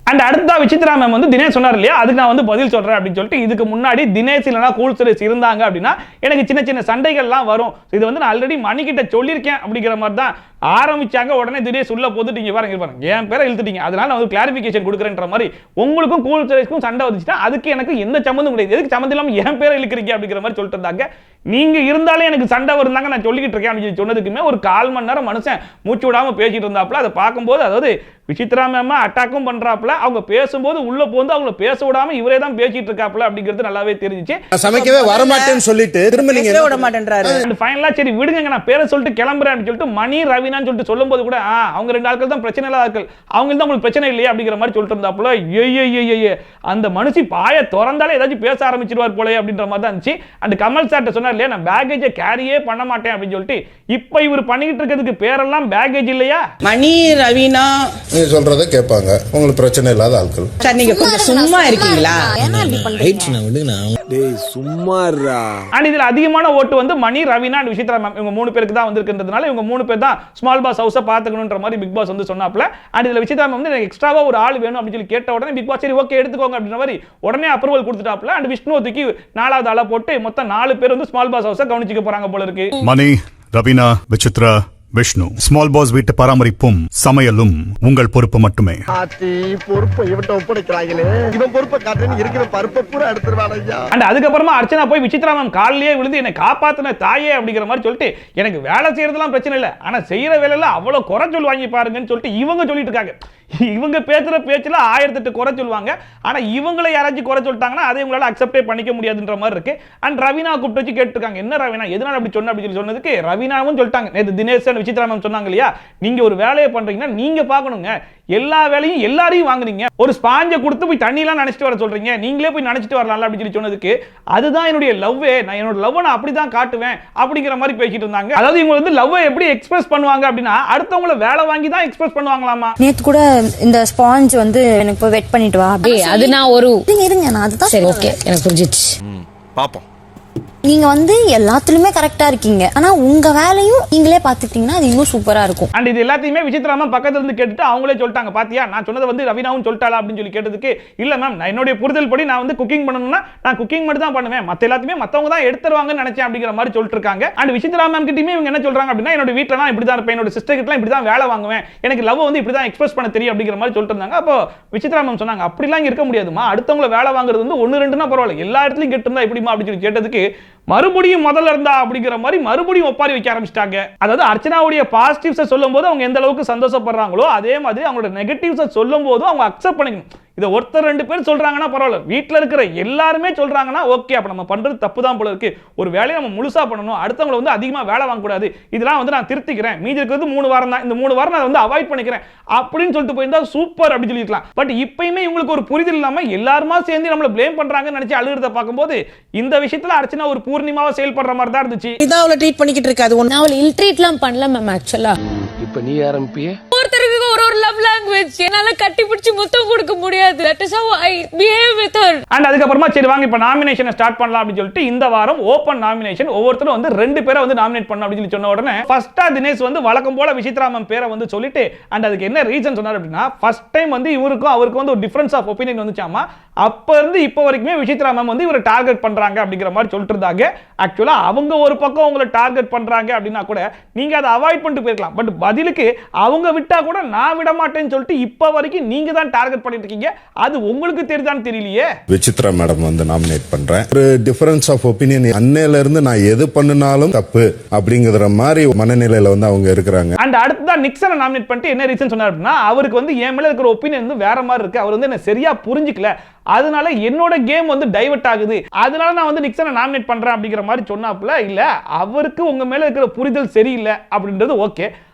அண்ட் அடுத்தா விசித்ரா மேம் வந்து தினேஷ் சொன்னார் இல்லையா, அதுக்கு நான் வந்து பதில் சொல்றேன் அப்படின்னு சொல்லிட்டு, இதுக்கு முன்னாடி தினேஷ் இல்லைனா கூல் சுரேஷ் இருந்தாங்க அப்படின்னா எனக்கு சின்ன சின்ன சண்டைகள்லாம் வரும். இது வந்து நான் ஆல்ரெடி மணிக்கிட்ட சொல்லியிருக்கேன் அப்படிங்கிற மாதிரி தான் ஆரம்பிச்சாங்க. உடனே தினேஷ் உள்ள போட்டு நீங்க பாருங்க என் பேரை இழுத்துட்டீங்க, அதனால நான் வந்து கிளாரிபிகேஷன் கொடுக்குறேன்ற மாதிரி உங்களுக்கும் கூல் சுரேஷ்க்கும் சண்டை வந்துச்சுன்னா அதுக்கு எனக்கு எந்த சம்மந்தம் கிடையாது, எதுக்கு சம்மந்தம் இல்லாமல் என் பேரை இழுக்கிறீங்க அப்படிங்கிற மாதிரி சொல்லிட்டு இருந்தாங்க. நீங்க இருந்தாலே எனக்கு சண்டை வருந்தாங்க, நான் சொல்லிக்கிட்டு இருக்கேன் அப்படின்னு சொன்னதுக்குமே ஒரு 1/4 மணி நேரம் மனுஷன் மூச்சு விடாம பேசிட்டு இருந்தாப்புல. அதை பார்க்கும்போது அதாவது விசித்ரா மேம் அட்டாக்கும் பண்றாப்புல, அவங்க பேசும்போது உள்ள போந்து அவங்கள பேச விடாம இவரே தான் பேசிட்டு இருக்காப்புல அப்படிங்கிறது நல்லாவே தெரிஞ்சிச்சு. சமைக்கவே வர மாட்டேன்னு சொல்லிட்டு திரும்ப நீங்க விட மாட்டேன்றாரு. ஃபைனலா சரி விடுங்க நான் பேரை சொல்லிட்டு கிளம்புறேன் அப்படின்னு சொல்லிட்டு மணி ரவீனான்னு சொல்லிட்டு சொல்லும்போது கூட அவங்க 2 ஆட்கள் தான் பிரச்சனை இல்லாத ஆட்கள், அவங்க தான் உங்களுக்கு பிரச்சனை இல்லையா அப்படிங்கிற மாதிரி சொல்லிட்டு இருந்தாப்புல. அந்த மனுஷி பாய திறந்தாலே ஏதாச்சும் பேச ஆரம்பிச்சிருவார் போல அப்படின்ற மாதிரி தான் இருந்துச்சு. அந்த கமல் சார்ட்ட சொன்னார் இல்லையா, நான் பேக்கேஜை கேரியே பண்ண மாட்டேன் அப்படின்னு சொல்லிட்டு, இப்ப இவர் பண்ணிக்கிட்டு இருக்கிறதுக்கு பேரெல்லாம் பேக்கேஜ் இல்லையா? மணி ரவீனா நீங்க சொல்றத கேட்பாங்க, உங்களுக்கு பிரச்சனை இல்லாத ஆட்கள். சார் நீங்க கொஞ்சம் சும்மா இருக்கீங்களா? அண்ட் இதுல அதிகமான ஓட்டு வந்து மணி ரவீனா அண்ட் விசித்ரா மேம் இவங்க 3 பேருக்கு தான் வந்திருக்கிறதுனால இவங்க 3 பேர் தான் ஸ்மால் பாஸ் ஹவுஸை பாத்துக்கணும்ன்ற மாதிரி பிக் பாஸ் வந்து சொன்னாப்ல. அண்ட் இதுல விசித்ரா மேம் வந்து எனக்கு எக்ஸ்ட்ராவா ஒரு ஆள் வேணும் அப்படின்னு சொல்லி கேட்ட உடனே பிக் பாஸ் சரி ஓகே எடுத்துக்கோங்க அப்படின்ற மாதிரி உடனே அப்ரூவல் கொடுத்துட்டாப்ல. அண்ட் விஷ்ணு தூக்கி 4வது ஆளா போட்டு மொத்தம் 4 பேர் வந்து ஸ்மால் பாஸ் ஹவுஸை கவனிச்சுக்க போறாங்க போல இருக்கு. மணி ரவீனா விசித்ரா விஷ்ணு ஸ்மால் பாஸ் வீட்டு பராமரிப்பும் சமையலும் உங்கள் பொறுப்பு மட்டுமே. பொறுப்பை இவட்ட ஒப்படைக்கிறாங்களே, இவன் பொறுப்பை காட்டுன்னு இருக்கிற பருப்பை பூரா எடுத்துருவாங்க. அண்ட் அதுக்கப்புறமா அர்ச்சனா போய் விசித்ரா மேம் காலிலேயே விழுந்து என்னை காப்பாத்தின தாயே அப்படிங்கிற மாதிரி சொல்லிட்டு, எனக்கு வேலை செய்யறதுலாம் பிரச்சனை இல்லை, ஆனா செய்யற வேலையில அவ்வளவு குறை சொல்லுவாங்க பாருங்கன்னு சொல்லிட்டு இவங்க சொல்லிட்டு இருக்காங்க. இவங்க பேசுற பேச்சுல 1008 குறை சொல்லுவாங்க, ஆனா இவங்களை யாராச்சும் குறை சொல்லிட்டாங்கன்னா அதை உங்களால அக்செப்டே பண்ணிக்க முடியாதுன்ற மாதிரி இருக்கு. அண்ட் ரவீனா கூப்பிட்டு வச்சு கேட்டுருக்காங்க, என்ன ரவீனா எதனால அப்படி சொன்ன அப்படின்னு சொன்னதுக்கு ரவீனாவும் சொல்லிட்டாங்க, நேற்று தினேஷ் விசித்ரா மேம் சொன்னாங்க இல்லையா, நீங்க ஒரு வேலையை பண்றீங்கன்னா நீங்க பார்க்கணுங்க, எல்லா வேலையும் எல்லாரையும் வாங்குறீங்க, ஒரு ஸ்பாஞ்சை கொடுத்து போய் தண்ணியெல்லாம் நினைச்சிட்டு வர சொல்றீங்க, நீங்களே போய் நினைச்சிட்டு வரலாம் அப்படின்னு சொல்லி சொன்னதுக்கு அதுதான் என்னுடைய லவ்வே, நான் என்னோட லவ்வை நான் அப்படிதான் காட்டுவேன் அப்படிங்கிற மாதிரி பேசிட்டு இருந்தாங்க. அதாவது இவங்க வந்து லவ்வை எப்படி எக்ஸ்பிரஸ் பண்ணுவாங்க அப்படின்னா அடுத்தவங்கள வேலை வாங்கி தான் எக்ஸ்பிரஸ் பண்ணுவாங்களாமா. நேத்து கூட இந்த ஸ்பாஞ்ச் வந்து எனக்கு போய் வெட் பண்ணிட்டு வா, அது நான் ஒரு இருங்க நான் அதுதான் சரி ஓகே எனக்கு புரிஞ்சிச்சு. பாப்போம். நீங்க வந்து எல்லாத்துலயுமே கரெக்டா இருக்கீங்க, ஆனா உங்க வேலையும் நீங்களே பாத்துட்டீங்கன்னா அது இன்னும் சூப்பரா இருக்கும். அண்ட் இது எல்லாத்தையுமே விசித்ரா மேம் பக்கத்துல இருந்து கேட்டுட்டு அவங்களே சொல்லிட்டாங்க, பாத்தியா நான் சொன்னது வந்து ரவீனாவும் சொல்லிட்டாளா அப்படின்னு சொல்லி கேட்டதுக்கு, இல்ல மேம் நான் என்னுடைய புரிதல் படி நான் வந்து குக்கிங் பண்ணணும்னா நான் குக்கிங் மட்டும் தான் பண்ணுவேன், மத்த எல்லாத்தையுமே மத்தவங்க தான் எடுத்துருவாங்கன்னு நினைச்சேன் அப்படிங்கிற மாதிரி சொல்லிட்டு இருக்காங்க. அண்ட் விசித்ரா மேம் கிட்டயுமே இவங்க என்ன சொல்றாங்க அப்படின்னா, என்னோட வீட்டுல நான் இப்படி தான் இருப்பேன், என்னோட சிஸ்டர் கிட்ட இப்படி தான் வேலை வாங்குவேன், எனக்கு லவ் வந்து இப்படி தான் எக்ஸ்பிரஸ் பண்ண தெரியும் அப்படிங்கிற மாதிரி சொல்லிட்டு இருந்தாங்க. அப்போ விசித்ரா மேம் சொன்னாங்க, அப்படிலாம் இருக்க முடியாதுமா, அடுத்தவங்களை வேலை வாங்குறது வந்து 1-2னா பரவாயில்ல, எல்லா இடத்துலயும் கெட்டு இருந்தா எப்படிமா அப்படின்னு சொல்லி கேட்டதுக்கு மறுபடியும் முதல்ல இருந்தா அப்படிங்கிற மாதிரி மறுபடியும் ஒப்பாரி வைக்க ஆரம்பிச்சிட்டாங்க. அதாவது அர்ச்சனாவுடைய பாசிட்டிவ்ஸ் சொல்லும் போது அவங்க எந்த அளவுக்கு சந்தோஷப்படுறாங்களோ அதே மாதிரி அவங்களோட நெகட்டிவ்ஸ் சொல்லும் போது அவங்க அக்செப்ட் பண்ணிக்கணும். இதை ஒருத்தர் 2 பேர் சொல்றாங்கன்னா பரவாயில்ல, வீட்டில் இருக்கிற எல்லாருமே சொல்றாங்கன்னா ஓகே, அப்ப நம்ம பண்றது தப்பு தான் போல இருக்கு, ஒரு வேலையை நம்ம முழுசா பண்ணணும், அடுத்தவங்களை வந்து அதிகமா வேலை வாங்கக்கூடாது, இதெல்லாம் வந்து நான் திருத்திக்கிறேன், மீதி இருக்கிறது 3 வாரம் தான், இந்த 3 வாரம் நான் வந்து அவாய்ட் பண்ணிக்கிறேன் அப்படின்னு சொல்லிட்டு போயிருந்தா சூப்பர் அப்படின்னு சொல்லிருக்கலாம். பட் இப்பயுமே இவங்களுக்கு ஒரு புரிதல் இல்லாம எல்லாருமா சேர்ந்து நம்மள ப்ளேம் பண்றாங்கன்னு நினைச்சு அழுகிறத பார்க்கும்போது இந்த விஷயத்துல அர்ச்சனா ஒரு பூர்ணிமாவா செயல்படுற மாதிரி தான் இருந்துச்சு. இதான் அவளை ட்ரீட் பண்ணிக்கிட்டு இருக்காது. நான் அவளை இல்ட்ரீட்லாம் பண்ணல மேம். ஆக்சுவலா இப்ப நீ ஆரம்பிப்பியே, ஒருத்தருக்கு ஒரு லவ் லாங்குவேஜ், என்னால கட்டி பிடிச்சி முத்தம் கொடுக்க முடியாது. That is how I behave with her. And அதுக்கப்புறமா சரி வாங்க இப்ப நாமினேஷனை ஸ்டார்ட் பண்ணலாம் அப்படின்னு சொல்லிட்டு இந்த வாரம் ஓபன் நாமினேஷன், ஒவ்வொருத்தரும் வந்து 2 பேரை வந்து நாமினேட் பண்ணணும் அப்படின்னு சொல்லி சொன்ன உடனே ஃபர்ஸ்டா தினேஷ் வந்து வழக்கம் போல விசித்ரா மேம் பேரை வந்து சொல்லிட்டு, அண்ட் அதுக்கு என்ன ரீசன் சொன்னார் அப்படின்னா, ஃபர்ஸ்ட் டைம் வந்து இவருக்கும் அவருக்கு வந்து ஒரு டிஃபரன்ஸ் ஆஃப் ஒப்பீனியன் வந்துச்சாமா, அப்ப இருந்து இப்போ வரைக்குமே விசித்ரா மேம் வந்து இவரை டார்கெட் பண்றாங்க அப்படிங்கிற மாதிரி சொல்லிட்டு இருந்தாங்க. ஆக்சுவலா அவங்க ஒரு பக்கம் உங்களை டார்கெட் பண்றாங்க அப்படின்னா கூட நீங்க அதை அவாய்ட் பண்ணிட்டு போயிருக்கலாம், பட் பதிலுக்கு அவங்க விட்டா கூட நான் விட மாட்டேன்னு சொல்லிட்டு இப்ப வரைக்கும் நீங்க தான் டார்கெட் பண்ணிட்டு இருக்கீங்க, அது உங்களுக்கு தெரியுதான்னு தெரியலையே. விசித்ரா மேடம் வந்து நாமினேட் பண்றேன். ஒரு டிஃபரன்ஸ் ஆஃப் ஒப்பீனியன், அன்னையில இருந்து நான் எது பண்ணினாலும் தப்பு அப்படிங்கிற மாதிரி மனநிலையில வந்து அவங்க இருக்கிறாங்க. அண்ட் அடுத்ததான் நிக்சனை நாமினேட் பண்ணிட்டு என்ன ரீசன் சொன்னார் அப்படின்னா, அவருக்கு வந்து என் மேல இருக்கிற ஒப்பீனியன் வந்து வேற மாதிரி இருக்கு, அவர் வந்து என்ன சரியா புரிஞ்சிக்கல, அதனால என்னோட கேம் வந்து டைவர்ட் ஆகுது, அதனால நான் வந்து நிக்சனை நாமினேட் பண்றேன் அப்படிங்கிற மாதிரி சொன்னாப்ல. இல்ல அவருக்கு உங்க மேல இருக்கிற புரிதல் சரியில்லை அப்படின்றது ஓகே,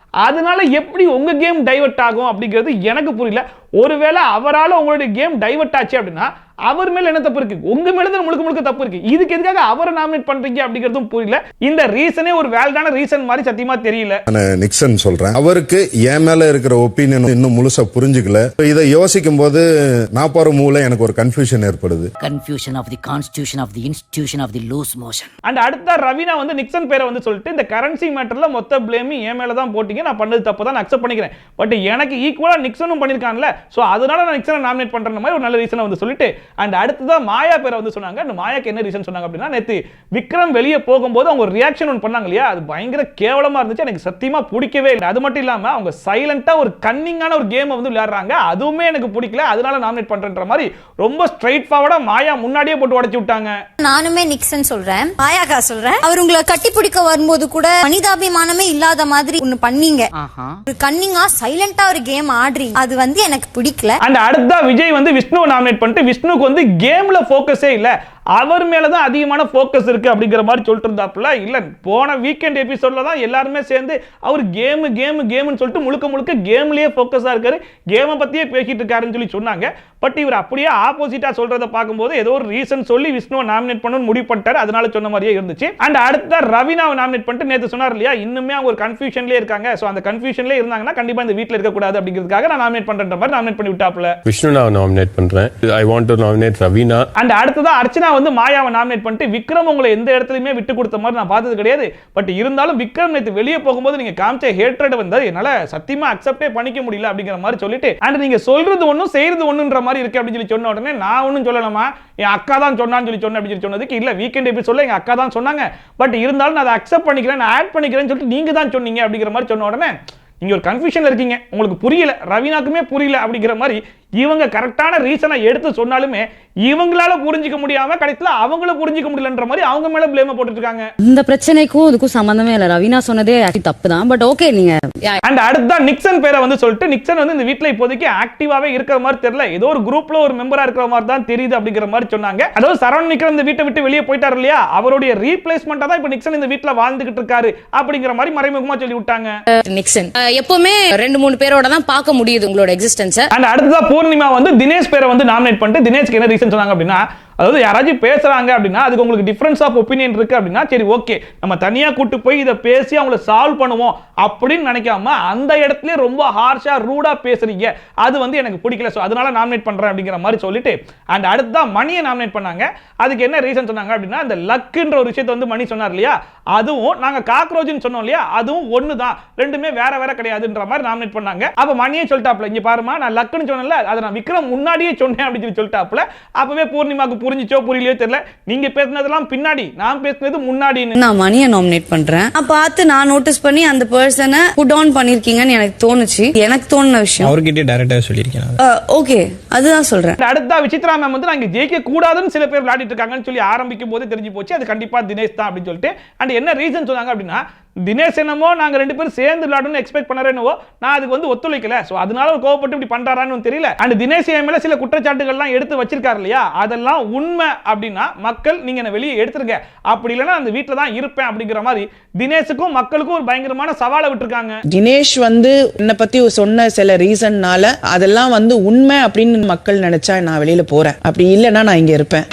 அதனால எப்படி உங்க கேம் டைவர்ட் ஆகும் அப்படிங்கிறது எனக்கு புரியல. ஒருவேளை அவரால் உங்களுடைய கேம் டைவர்ட் ஆச்சு அப்படின்னா அவர் மேல என்ன தப்பு இருக்கு? உங்க மேல தான் முழுக்க முழுக்க தப்பு இருக்கு. இதுக்கு எதுக்காக அவரை நாமினேட் பண்றீங்க அப்படிங்கிறதும் புரியல. இந்த ரீசனே ஒரு வேலிடான ரீசன் மாதிரி சத்தியமா தெரியல. நிக்சன் சொல்றேன், அவருக்கு என் மேல இருக்கிற ஒப்பீனியன் இன்னும் முழுசா புரிஞ்சுக்கல. இதை யோசிக்கும் போது நான் போற மூல எனக்கு ஒரு கன்ஃபியூஷன் ஏற்படுது. Confusion of the constitution of the institution of the loose motion. And அடுத்த ரவீனா வந்து நிக்சன் பேரை வந்து சொல்லிட்டு இந்த கரன்சி மேட்டர்ல மொத்த ப்ளேம் என் மேல தான் போட்டீங்க, நான் பண்ணது தப்பு தான், நான் அக்செப்ட் பண்ணிக்கிறேன். பட் எனக்கு ஈக்குவலா நிக்சனும் பண்ணிருக்கான்ல, சோ அதனால நான் நிக்சனை நாமினேட் பண்ற மாதிரி ஒரு நல்ல ரீசனை வந்து சொல்லிட்டு அண்ட் அடுத்ததா மாயா பேரை வந்து சொன்னாங்க. அந்த மாயாக்கு என்ன ரீசன் சொன்னாங்க அப்படின்னா, நேத்து விக்ரம் வெளியே போகும்போது அவங்க ரியாக்ஷன் ஒன்று பண்ணாங்க இல்லையா, அது பயங்கர கேவலமா இருந்துச்சு, எனக்கு சத்தியமா பிடிக்கவே இல்லை. அது மட்டும் இல்லாம அவங்க சைலண்டா ஒரு கன்னிங்கான ஒரு கேம் வந்து விளையாடுறாங்க, அதுவுமே எனக்கு பிடிக்கல, அதனால நாமினேட் பண்றேன்ற மாதிரி ரொம்ப ஸ்ட்ரைட் ஃபார்வர்டா மாயா முன்னாடியே போட்டு உடைச்சு விட்டாங்க. நானுமே நிக்சன் சொல்றேன், மாயாக்கா சொல்றேன். அவர் உங்களை கட்டி பிடிக்க வரும்போது கூட மனிதாபிமானமே இல்லாத மாதிரி ஒன்னு பண்ணீங்க. ஒரு கன்னிங்கா சைலண்டா ஒரு கேம் ஆடுறீங்க, அது வந்து எனக்கு பிடிக்கல. அண்ட் அடுத்த விஜய் வந்து விஷ்ணுவை நாமினேட் பண்ணிட்டு விஷ்ணுக்கு வந்து கேம்ல ஃபோக்கஸே இல்ல, அவர் மேல தான் அதிகமான ஃபோக்கஸ் இருக்கு அப்படிங்கிற மாதிரி சொல்லிட்டு இருந்தாப்ல. இல்ல போன வீக்கெண்ட் எபிசோட்ல தான் எல்லாருமே சேர்ந்து அவர் கேம்னு சொல்லிட்டு முழுக்க முழுக்க கேம்லயே ஃபோக்கஸா இருக்காரு, கேமை பத்தியே பேசிட்டு இருக்காருன்னு சொல்லி சொன்னாங்க. பட் இவர் அப்படியே ஆப்போசிட்டா சொல்றத பார்க்கும்போது ஏதோ ஒரு ரீசன் சொல்லி விஷ்ணுவை நாமினேட் பண்ணணும்னு முடிவு பண்ணிட்டாரு, அதனால சொன்ன மாதிரியே இருந்துச்சு. அண்ட் அடுத்த ரவீனாவை நாமினேட் பண்ணிட்டு நேத்து சொன்னார் இல்லையா, இன்னுமே அவங்க ஒரு கன்ஃபியூஷன்லயே இருக்காங்க, சோ அந்த கன்ஃபியூஷன்லயே இருந்தாங்கன்னா கண்டிப்பா இந்த வீட்ல இருக்க கூடாது அப்படிங்கிறதுக்காக நான் நாமினேட் பண்றேன்ற மாதிரி நாமினேட் பண்ணி விட்டாப்ல. விஷ்ணு நான் நாமினேட் பண்றேன், I want to nominate Raveena. And அடுத்ததா அர்ச்சனா வந்து மாயாவை நாமினேட் பண்ணிட்டு விக்ரம் உங்களை எந்த இடத்துலயுமே விட்டு கொடுத்த மாதிரி நான் பார்த்தது கிடையாது, பட் இருந்தாலும் விக்ரம் நேத்து வெளியே போகும்போது நீங்க காமிச்ச ஹேட்ரட் வந்து என்னால சத்தியமா அக்செப்டே பண்ணிக்க முடியல அப்படிங்கிற மாதிரி சொல்லிட்டு, அண்ட் நீங்க சொல்றது ஒண்ணும் செய்யறது ஒண்ணுன்ற மாதிரி இருக்கு அப்படின்னு சொல்லி சொன்ன உடனே நான் ஒன்னும் சொல்லலாமா, என் அக்கா தான் சொன்னான்னு சொல்லி சொன்ன அப்படின்னு சொன்னதுக்கு இல்ல வீக்கெண்ட் எபிசோட்ல எங்க அக்கா தான் சொன்னாங்க, பட் இருந்தாலும் நான் அதை அக்செப்ட் பண்ணிக்கிறேன், நான் ஆட் பண்ணிக்கிறேன்னு சொல்லிட்டு நீங்க தான் சொன்னீங்க அப்படிங்கிற மாதிரி சொன்ன உடனே நீங்க ஒரு கன்ஃபியூஷன்ல இருக்கீங்க, உங்களுக்கு புரியல, ரவீனாக்குமே புரியல அப்படிங்கிற மாதிரி இவங்க கரெக்டான ரீசனை எடுத்து சொன்னாலுமே இவங்களால புரிஞ்சிக்க முடியாம கடைசில அவங்கள புரிஞ்சிக்க முடியலன்ற மாதிரி அவங்க மேல ப்ளேம போட்டுட்டு இருக்காங்க. இந்த பிரச்சனைக்கும் இதுக்கும் சம்பந்தமே இல்ல, ரவீனா சொன்னதே தப்பு தான், பட் ஓகே நீங்க. அண்ட் அடுத்த நிக்சன் பேரை வந்து சொல்லிட்டு நிக்சன் வந்து இந்த வீட்ல இப்போதைக்கு ஆக்டிவாவே இருக்கிற மாதிரி தெரியல, ஏதோ ஒரு குரூப்ல ஒரு மெம்பரா இருக்கிற மாதிரி தான் தெரியுது அப்படிங்கிற மாதிரி சொன்னாங்க. அதாவது சரவணன் விக்ரம் இந்த வீட்டை விட்டு வெளியே போயிட்டாரு இல்லையா, அவருடைய ரீப்ளேஸ்மெண்டா தான் இப்ப நிக்சன் இந்த வீட்ல வாழ்ந்துகிட்டு இருக்காரு அப்படிங்கிற மாதிரி மறைமுகமா சொல்லி விட்டாங்க. நிக்சன் எப்பவுமே 2-3 பேரோட தான் பார்க்க முடியுது உங்களோட எக்ஸிஸ்டன்ஸ். அண்ட் அடுத்ததா பூர்ணிமா வந்து தினேஷ் பேரை வந்து நாமினேட் பண்ணிட்டு தினேஷ்க்கு என்ன ரீசன் சொன்னாங்க அப்படின்னா, அதாவது யாராச்சும் பேசுறாங்க அப்படின்னா அதுக்கு உங்களுக்கு டிஃபரன்ஸ் ஆஃப் ஒப்பீனியன் இருக்கு அப்படின்னா சரி ஓகே நம்ம தனியா கூட்டு போய் இதை பேசி அவங்கள சால்வ் பண்ணுவோம் அப்படின்னு நினைக்காம அந்த இடத்துல ரொம்ப ஹார்ஷா ரூடா பேசுறீங்க, அது வந்து எனக்கு பிடிக்கல, சோ அதனால நாமினேட் பண்றேன் அப்படிங்கிற மாதிரி சொல்லிட்டு அண்ட் அடுத்ததான் மணியை நாமினேட் பண்ணாங்க. அதுக்கு என்ன ரீசன் சொன்னாங்க அப்படின்னா, இந்த லக்குன்ற ஒரு விஷயத்தை வந்து மணி சொன்னார் இல்லையா, அதுவும் நாங்க காக்ரோச்னு சொன்னோம் இல்லையா, அதுவும் ஒண்ணுதான், ரெண்டுமே வேற வேற கிடையாதுன்ற மாதிரி நாமினேட் பண்ணாங்க. அப்ப மணியே சொல்லிட்டாப்ல, இங்க பாருமா நான் லக்குன்னு சொன்னேன்ல, அதை நான் விக்ரம் முன்னாடியே சொன்னேன் அப்படின்னு சொல்லிட்டாப்ல. அப்பவே பூர்ணிமாக்கு புரிஞ்சிச்சோ புரியலையோ தெரியல, நீங்க பேசினதெல்லாம் பின்னாடி, நான் பேசினது முன்னாடி. நான் மணியை நாமினேட் பண்றேன், பார்த்து நான் நோட்டீஸ் பண்ணி அந்த பர்சனை புட் ஆன் பண்ணிருக்கீங்கன்னு எனக்கு தோணுச்சு, எனக்கு தோணுன விஷயம் அவர்கிட்ட டைரக்டா சொல்லியிருக்கேன். ஓகே அதுதான் சொல்றேன். அடுத்த விசித்ரா மேம் வந்து நாங்க ஜெயிக்க கூடாதுன்னு சில பேர் விளையாடிட்டு இருக்காங்கன்னு சொல்லி ஆரம்பிக்கும் போது தெரிஞ்சு போச்சு, அது கண்டிப்பா தினேஷ் தான் அப்படின்னு சொல்லிட்டு. அண்ட் என்ன ரீசன் சொன்னாங்க அப்படின்னா, தினேஷ் என்னமோ நாங்க 2 பேரும் சேர்ந்து விளையாடணும்னு எக்ஸ்பெக்ட் பண்ணறேனோ, நான் அதுக்கு வந்து ஒத்துழைக்கல, சோ அதனால கோவப்பட்டு இப்படி பண்றாரான்னு தெரியல. அண்ட் தினேஷ் மேல சில குற்றச்சாட்டுகள்லாம் எடுத்து வச்சிருக்காரு இல்லையா, அதெல்லாம் உண்மை அப்படின்னா மக்கள் நீங்க என்ன வெளியே எடுத்துருங்க, அப்படி இல்லைன்னா அந்த வீட்டில் தான் இருப்பேன் அப்படிங்கிற மாதிரி தினேஷுக்கும் மக்களுக்கும் ஒரு பயங்கரமான சவாலை விட்டுருக்காங்க. தினேஷ் வந்து என்னை பத்தி சொன்ன சில ரீசன்னால அதெல்லாம் வந்து உண்மை அப்படின்னு மக்கள் நினைச்சா நான் வெளியில போறேன், அப்படி இல்லைன்னா நான் இங்க இருப்பேன்.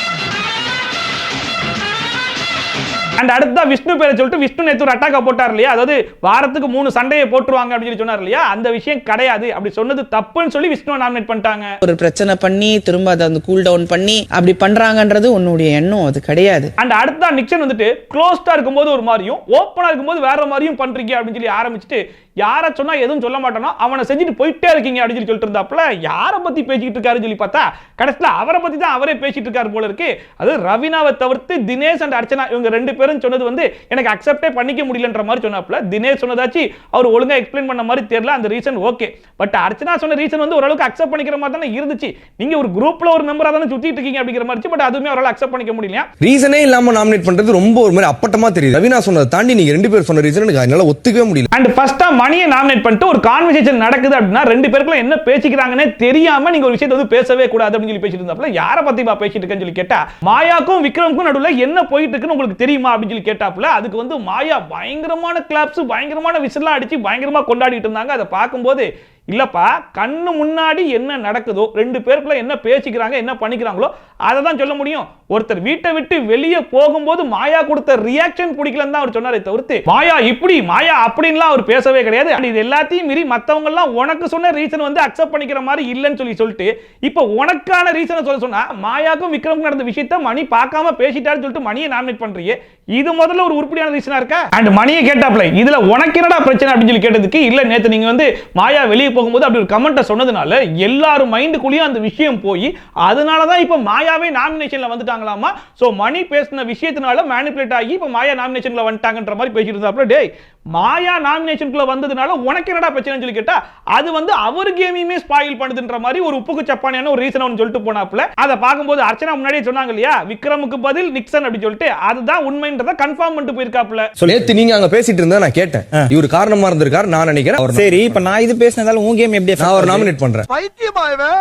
அண்ட் அடுத்த விஷ்ணு பேரை சொல்லிட்டு விஷ்ணு நேத்து ஒரு அட்டாக்கா போட்டார் இல்லையா, அதாவது வாரத்துக்கு 3 சண்டையை போட்டுருவாங்க அப்படின்னு சொல்லி சொன்னார் இல்லையா, அந்த விஷயம் கிடையாது, அப்படி சொன்னது தப்புன்னு சொல்லி விஷ்ணுவை நாமினேட் பண்ணிட்டாங்க. ஒரு பிரச்சனை பண்ணி திரும்ப அதை வந்து கூல் டவுன் பண்ணி அப்படி பண்றாங்கன்றது உன்னுடைய எண்ணம், அது கிடையாது. அண்ட் அடுத்த நிக்சன் வந்துட்டு க்ளோஸ்டா இருக்கும்போது ஒரு மாதிரியும் ஓப்பனா இருக்கும்போது வேற மாதிரியும் பண்றீங்க அப்படின்னு சொல்லி ஆரம்பிச்சுட்டு, யாரை சொன்னா எதுவும் சொல்ல மாட்டானோ அவனை செஞ்சுட்டு போயிட்டே இருக்கீங்க அப்படின்னு சொல்லி சொல்லிட்டு இருந்தாப்புல. யாரை பத்தி பேசிக்கிட்டு இருக்காருன்னு சொல்லி பார்த்தா கடைசியில் அவரை பத்தி தான் அவரே பேசிட்டு இருக்காரு போல இருக்கு. அது ரவீனாவை தவிர்த்து தினேஷ் அண்ட் அர்ச்சனா இவங்க 2 பேரும் சொன்னது வந்து எனக்கு அக்செப்டே பண்ணிக்க முடியலன்ற மாதிரி சொன்னாப்புல. தினேஷ் சொன்னதாச்சு அவர் ஒழுங்கா எக்ஸ்பிளைன் பண்ண மாதிரி தெரியல, அந்த ரீசன் ஓகே, பட் அர்ச்சனா சொன்ன ரீசன் வந்து ஓரளவுக்கு அக்செப்ட் பண்ணிக்கிற மாதிரி தானே இருந்துச்சு. நீங்க ஒரு குரூப்ல ஒரு மெம்பரா தானே சுத்திட்டு இருக்கீங்க அப்படிங்கிற மாதிரி, பட் அதுவுமே அவரால் அக்செப்ட் பண்ணிக்க முடியல. ரீசனே இல்லாம நாமினேட் பண்றது ரொம்ப ஒரு மாதிரி அப்பட்டமா தெரியுது. ரவீனா சொன்னதை தாண்டி நீங்க 2 பேர் சொன்ன ரீசன் எனக்கு அதனால ஒத்துக்கவே முடியல. அண்ட் ஃபர்ஸ்டா மணியை நாமினேட் பண்ணிட்டு ஒரு கான்வர்சேஷன் நடக்குது அப்படின்னா ரெண்டு பேருக்குள்ள என்ன பேசிக்கிறாங்கன்னே தெரியாம நீங்க ஒரு விஷயத்தை வந்து பேசவே கூடாது அப்படின்னு சொல்லி பேசிட்டு இருந்தாப்ல. யாரை பத்தி பேசிட்டு இருக்கேன்னு சொல்லி கேட்டா மாயாக்கும் விக்ரமுக்கும் நடுவுல என்ன போயிட்டு இருக்குன்னு உங்களுக்கு தெரியுமா அப்படின்னு சொல்லி கேட்டாப்ல. அதுக்கு வந்து மாயா பயங்கரமான கிளாப்ஸ் பயங்கரமான விசில்லாம் அடிச்சு பயங்கரமா கொண்டாடிட்டு இருந்தாங்க. அதை பார்க்கும்போது இல்லப்பா கண்ணு முன்னாடி என்ன நடக்குதோ ரெண்டு பேருக்குள்ள என்ன பேசிக்கிறாங்க என்ன பண்ணிக்கிறாங்களோ அதை தான் சொல்ல முடியும். ஒருத்தர் வீட்டை விட்டு வெளியே போகும்போது மாயா கொடுத்த ரியாக்ஷன் பிடிக்கலன்னு தான் அவர் சொன்னாரே தவிர்த்து மாயா இப்படி மாயா அப்படின்லாம் அவர் பேசவே கிடையாது. இது எல்லாத்தையும் மீறி மற்றவங்க எல்லாம் உனக்கு சொன்ன ரீசன் வந்து அக்செப்ட் பண்ணிக்கிற மாதிரி இல்லைன்னு சொல்லிட்டு இப்போ உனக்கான ரீசனை சொன்னா மாயாக்கும் விக்ரமுக்கும் நடந்த விஷயத்த மணி பார்க்காம பேசிட்டாருன்னு சொல்லிட்டு மணியை நாமினேட் பண்றீங்க. இது முதல்ல ஒரு உருப்படியான ரீசனா இருக்கா? அண்ட் மணியை கேட்டாப்ல இதுல உனக்கு என்னடா பிரச்சனை அப்படின்னு சொல்லி கேட்டதுக்கு இல்ல நேத்து நீங்க வந்து மாயா வெளியே போகும்போது அப்படி ஒரு கமெண்ட்டை சொன்னதுனால எல்லாரும் மைண்டுக்குள்ளேயும் அந்த விஷயம் போய் அதனால தான் இப்போ மாயாவே நாமினேஷன்ல வந்துட்டாங்களாமா. சோ மணி பேசின விஷயத்தினால மேனிபுலேட் ஆகி இப்போ மாயா நாமினேஷன்ல வந்துட்டாங்கன்ற மாதிரி பேசிட்டு இருந்தாப்ல. டேய் மாயா நாமினேஷனுக்குள்ள வந்ததுனால உனக்கு என்னடா பிரச்சனைன்னு சொல்லி கேட்டா அது வந்து அவர் கேமையுமே ஸ்பாயில் பண்ணுதுன்ற மாதிரி ஒரு உப்புக்கு சப்பானியான ஒரு ரீசன் அவன் சொல்லிட்டு போனாப்ல. அதை பார்க்கும்போது அர்ச்சனா முன்னாடியே சொன்னாங்க இல்லையா விக்ரமுக்கு பதில் நிக்சன் அப்படி சொல்லிட்டு அதுதான் உண்மைன்றதை கன்ஃபார்ம் பண்ணிட்டு போயிருக்காப்ல. நேத்து நீங்க அங்க பேசிட்டு இருந்தா நான் கேட்டேன் இவரு காரணமா இருந்திருக்காரு நான் நினைக்கிறேன். சரி இப்ப நான் இது பேசினதால உன் கேம் எப்படி நான் ஒரு நாமினேட் பண்றேன். பைத்தியமாயவே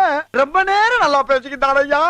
ரொம்ப நேரம் நல்லா பேசிக்கிட்டாரையா.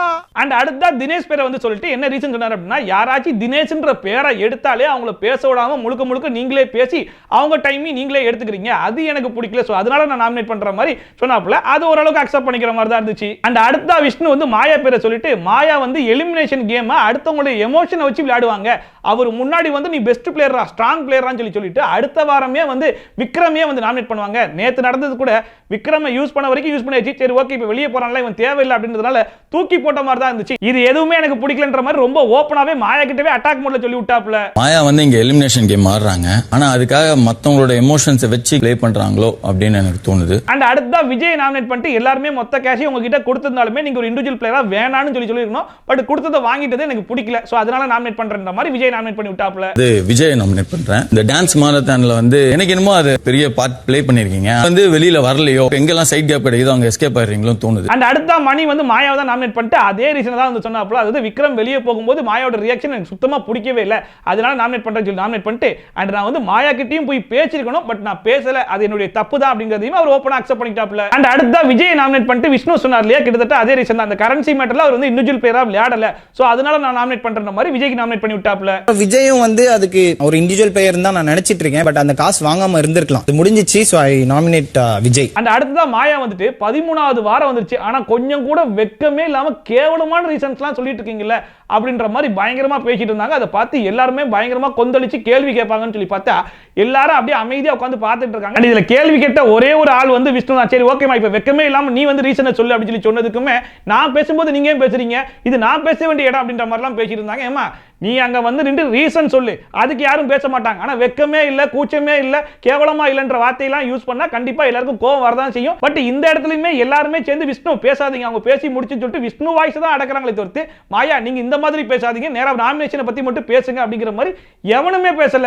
அண்ட் அடுத்த தினேஷ் பேரை வந்து சொல்லிட்டு என்ன ரீசன் சொன்னார் அப்படின்னா யாராச்சும் தினேஷ்ன்ற பேரை எடுத்தாலே அவங்கள பேச விடாம முழுக்க முழுக்க நீங்களே பேசி அவங்க டைம் நீங்களே எடுத்துக்கிறீங்க அது எனக்கு பிடிக்கல சோ அதனால நான் நாமினேட் பண்ற மாதிரி சொன்னாப்ல. அது ஓரளவுக்கு அக்செப்ட் பண்ணிக்கிற மாதிரி தான் இருந்துச்சு. அண்ட் அடுத்த விஷ்ணு வந்து மாயா பேரை சொல்லிட்டு மாயா வந்து எலிமினேஷன் கேம் அடுத்தவங்களுடைய எமோஷனை வச்சு விளையாடுவாங்க அவர் முன்னாடி வந்து நீ பெஸ்ட் பிளேயரா ஸ்ட்ராங் பிளேயரான்னு சொல்லிட்டு அடுத்த வாரமே வந்து விக்ரமே வந்து நாமினேட் பண்ணுவாங்க. நேத்து நடந்தது கூட விக்ரமை யூஸ் பண்ண வரைக்கும் யூஸ் பண்ணியாச்சு சரி ஓகே இப்போ வெளியே போறான்ல இவன் தேவையில்லை அப்படின்றதுனால தூக்கி போட்ட மாதிரி தான் இருந்துச்சு. இது எதுவுமே எனக்கு பிடிக்கலன்ற மாதிரி ரொம்ப ஓப்பனாவே மாயா கிட்டவே அட்டாக் மோட்ல சொல்லி விட்டாப்ல. மாயா வந்து இங்க எலிமினேஷன் கேம் ஆடுறாங்க ஆனா அதுக்காக மத்தவங்களோட எமோஷன்ஸை வச்சு ப்ளே பண்றாங்களோ அப்படின்னு எனக்கு தோணுது. அண்ட் அடுத்ததா விஜய் நாமினேட் பண்ணிட்டு எல்லாருமே மொத்த கேஷை உங்ககிட்ட கொடுத்திருந்தாலுமே நீங்க ஒரு இண்டிவிஜுவல் பிளேயரா வேணான்னு சொல்லிருக்கணும். பட் கொடுத்ததை வாங்கிட்டது எனக்கு பிடிக்கல சோ அதனால நாமினேட் பண்றன்ற மாதிரி விஜய் நாமினேட் பண்ணி விட்டாப்ல. அது விஜய் நாமினேட் பண்றேன். இந்த டான்ஸ் மாரத்தான்ல வந்து எனக்கு என்னமோ அது பெரிய பார்ட் ப்ளே பண்ணிருக்கீங்க வந்து வெளியில வரலையோ எங்கெல்லாம் சைட் கேப் கிடைக்குதோ அங்க எஸ்கேப் ஆயிடுறீங்களோ தோணுது. அண்ட் அடுத்த மணி வந்து மாயாவை தான் நாமினேட் பண்ணிட்டு அதே ரீசன் தான் வந்து சொன்னாப்ல. அதாவது விக்ரம் வெளியே போகும்போது மாயாவோட ரியாக்ஷன் எனக்கு சுத்தமா பிடிக்கவே இல்லை அதனால நாமினேட் பண்றேன்னு சொல்லி நாமினேட் பண்ணிட்டு அண்ட் நான் வந்து மாயா கிட்டயும் போய் பேசிருக்கணும் பட் நான் பேசல அது என்னுடைய தப்பு தான் அப்படிங்கறதையும் அவர் ஓபனா அக்செப்ட் பண்ணிட்டாப்ல. அண்ட் அடுத்த விஜய் நாமினேட் பண்ணிட்டு விஷ்ணு சொன்னார் இல்லையா கிட்டத்தட்ட அதே ரீசன் தான் அந்த கரன்சி மேட்டர்ல அவர் வந்து இண்டிவிஜுவல் பிளேயரா விளையாடல சோ அதனால நான் நாமினேட் பண்ற மாதிரி விஜய்க்கு நாமினேட் பண்ணி விட்டாப்ல. விஜயும் வந்து அதுக்கு ஒரு இண்டிவிஜுவல் பிளேயர் தான் நான் நினைச்சிட்டு இருக்கேன் பட் அந்த காசு வாங்காம இருந்திருக்கலாம் அது முடிஞ்சிச்சு so I nominate Vijay. And அடுத்ததா மாயா வந்துட்டு 13வது வாரம் வந்துருச்சு ஆனா கொஞ்சம் கூட வெக்கமே இல்லாம கேவலமான ரீசன்ஸ்லாம் சொல்லிட்டு இருக்கீங்கல்ல அப்படின்ற மாதிரி பயங்கரமா பேசிட்டு இருந்தாங்க. அதை பார்த்து எல்லாருமே பயங்கரமா கொந்தளிச்சு கேள்வி கேட்பாங்கன்னு சொல்லி பார்த்தா எல்லாரும் அப்படியே அமைதியா உட்காந்து பார்த்துட்டு இருக்காங்க. இதுல கேள்வி கேட்ட ஒரே ஒரு ஆள் வந்து விஷ்ணு தான். சரி ஓகேமா இப்ப வெக்கமே இல்லாம நீ வந்து ரீசனை சொல்லு அப்படின்னு சொல்லி சொன்னதுக்குமே நான் பேசும்போது நீங்க ஏன் பேசுறீங்க இது நான் பேச வேண்டிய இடம் அப்படின்ற மாதிரிலாம் பேசிட்டு இருந்தாங்க. ஏமா நீ அங்க வந்து நின்று ரீசன் சொல்லு அதுக்கு யாரும் பேச மாட்டாங்க. ஆனா வெக்கமே இல்ல கூச்சமே இல்ல கேவலமா இல்லன்ற வார்த்தையெல்லாம் யூஸ் பண்ணா கண்டிப்பா எல்லாருக்கும் கோவம் வரதான் செய்யும். பட் இந்த இடத்துலயுமே எல்லாருமே சேர்ந்து விஷ்ணு பேசாதீங்க அவங்க பேசி முடிச்சுன்னு சொல்லிட்டு விஷ்ணு வாய்ஸ் தான் அடக்குறாங்களே தவிர்த்து மாயா நீங்க இந்த மாதிரி பேசாதீங்க நேரா நாமினேஷனை பத்தி மட்டும் பேசுங்க அப்படிங்கிற மாதிரி எவனுமே பேசல.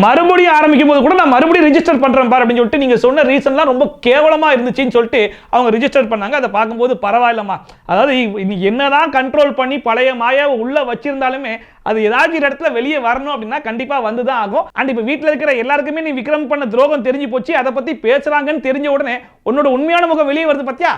மறுபடியும் ஆரம்பிக்கும் போது கூட நான் மறுபடியும் ரெஜிஸ்டர் பண்றேன் பாரு அப்படின்னு சொல்லிட்டு நீங்க சொன்ன ரீசன்லாம் ரொம்ப கேவலமா இருந்துச்சுன்னு சொல்லிட்டு அவங்க ரெஜிஸ்டர் பண்ணாங்க. அதை பார்க்கும்போது பரவாயில்லமா அதாவது என்னதான் கண்ட்ரோல் பண்ணி பழைய மாயாவை உள்ள வச்சிருந்தாலுமே அது ஏதாச்சும் இடத்துல வெளியே வரணும் அப்படின்னா கண்டிப்பா வந்துதான் ஆகும். அண்ட் இப்ப வீட்டுல இருக்கிற எல்லாருக்குமே நீ விக்ரம் பண்ண துரோகம் தெரிஞ்சு போச்சு அதை பத்தி பேசுறாங்கன்னு தெரிஞ்ச உடனே உன்னோட உண்மையான முகம் வெளியே வருது பத்தியா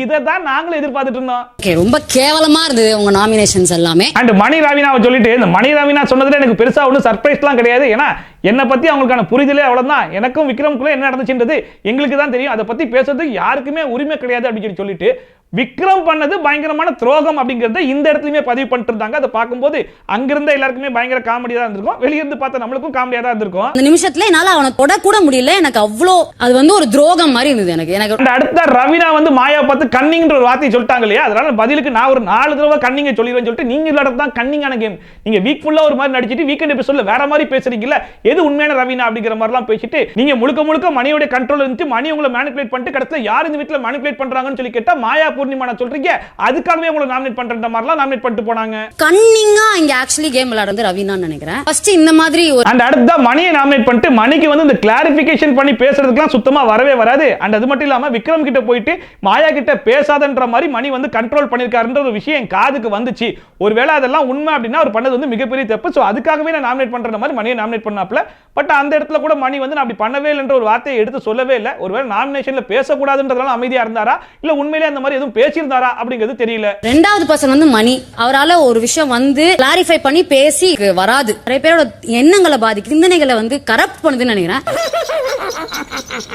இதை தான் நாங்களும் எதிர்பார்த்துட்டு இருந்தோம். ரொம்ப கேவலமா இருந்தது உங்க நாமினேஷன்ஸ் எல்லாமே. அண்ட் மணி ராவினாவை சொல்லிட்டு இந்த மணி ராவினா சொன்னதுல எனக்கு பெருசா ஒன்றும் சர்ப்ரைஸ்லாம் கிடையாது. ஏன்னா என்னை பத்தி அவங்களுக்கான புரிதலே அவ்வளவுதான். எனக்கும் விக்ரமுக்குள்ள என்ன நடந்துச்சுன்றது எங்களுக்கு தான் தெரியும். அதை பத்தி பேசுறதுக்கு யாருக்குமே உரிமை கிடையாது அப்படின்னு சொல்லிட்டு விக்ரம் பண்ணது பயங்கரமான துரோகம் அப்படிங்கறத இந்த இடத்துலயுமே பதிவு பண்ணிட்டு இருந்தாங்க. அதை பார்க்கும்போது அங்கிருந்த எல்லாருக்குமே பயங்கர காமெடியா தான் இருந்திருக்கும். வெளியிருந்து பார்த்தா நம்மளுக்கும் காமெடியா தான் இருந்திருக்கும். அந்த நிமிஷத்துல என்னால அவனை தொட கூட முடியல. எனக்கு அவ்வளோ அது வந்து ஒரு துரோகம் மாதிரி இருந்தது எனக்கு. அடுத்த ரவினா வந்து மாயா பார்த்து கன்னிங்ன்ற ஒரு வார்த்தையை சொல்லிட்டாங்க இல்லையா அதனால பதிலுக்கு நான் ஒரு 4 தடவை கன்னிங்க சொல்லிடுவேன்னு சொல்லிட்டு நீங்க விளையாடுறது தான் கன்னிங்கான கேம். நீங்க வீக் ஃபுல்லா ஒரு மாதிரி நடிச்சிட்டு வீக்கெண்ட் எபிசோட்ல வேற மாதிரி பேசுறீங்கல்ல எது உண்மையான ரவினா அப்படிங்கிற மாதிரிலாம் பேசிட்டு நீங்க முழுக்க முழுக்க மணியோட கண்ட்ரோல் இருந்துச்சு மணி உங்களை மேனிபுலேட் பண்ணிட்டு கடைசியில் யார் இந்த வீட்டுல மேனிபுலேட் பண்றாங்கன்னு சொல்லி கேட்டா மாயா பூர்ணிமா சொல்றீங்க, அதுக்காகவே உங்களை நாமினேட் பண்ற மாதிரிலாம் நாமினேட் பண்ணிட்டு போனாங்க. கன்னிங்கா இங்க ஆக்சுவலி கேம் விளையாடுறது ரவீனான்னு நினைக்கிறேன். ஃபர்ஸ்ட் இந்த மாதிரி அண்ட் அடுத்த மணியை நாமினேட் பண்ணிட்டு மணிக்கு வந்து இந்த கிளாரிபிகேஷன் பண்ணி பேசுறதுக்குலாம் சுத்தமா வரவே வராது. அண்ட் அது மட்டும் இல்லாம விக்ரம் கிட்ட போயிட்டு மாயா கிட்ட பேசாதன்ற மாதிரி மணி வந்து கண்ட்ரோல் பண்ணிருக்காருன்ற ஒரு விஷயம் என் காதுக்கு வந்துச்சு. ஒருவேளை அதெல்லாம் உண்மை அப்படின்னா அவர் பண்ணது வந்து மிகப்பெரிய தப்பு. ஸோ அதுக்காகவே நான் நாமினேட் பண்ற மாதிரி மணியை நாமினேட் பண்ணாப்ல. பட் அந்த இடத்துல கூட மணி வந்து நான் அப்படி பண்ணவே இல்லைன்ற ஒரு வார்த்தையை எடுத்து சொல்லவே இல்லை. ஒருவேளை நாமினேஷன்ல பேசக்கூடாதுன்றதால அமைதியா இருந்தாரா இல்ல உண்மையிலேயே அந்த மாதிரி எதுவும் பேசியிருந்தாரா அப்படிங்கிறது தெரியல. ரெண்டாவது பர்சன் வந்து மணி, அவரால ஒரு விஷயம் வந்து கிளாரிஃபை பண்ணி பேசி வராது. நிறைய பேரோட எண்ணங்களை பாதிக்குது, சிந்தனைகளை வந்து கரப்ட் பண்ணுதுன்னு நினைக்கிறேன்.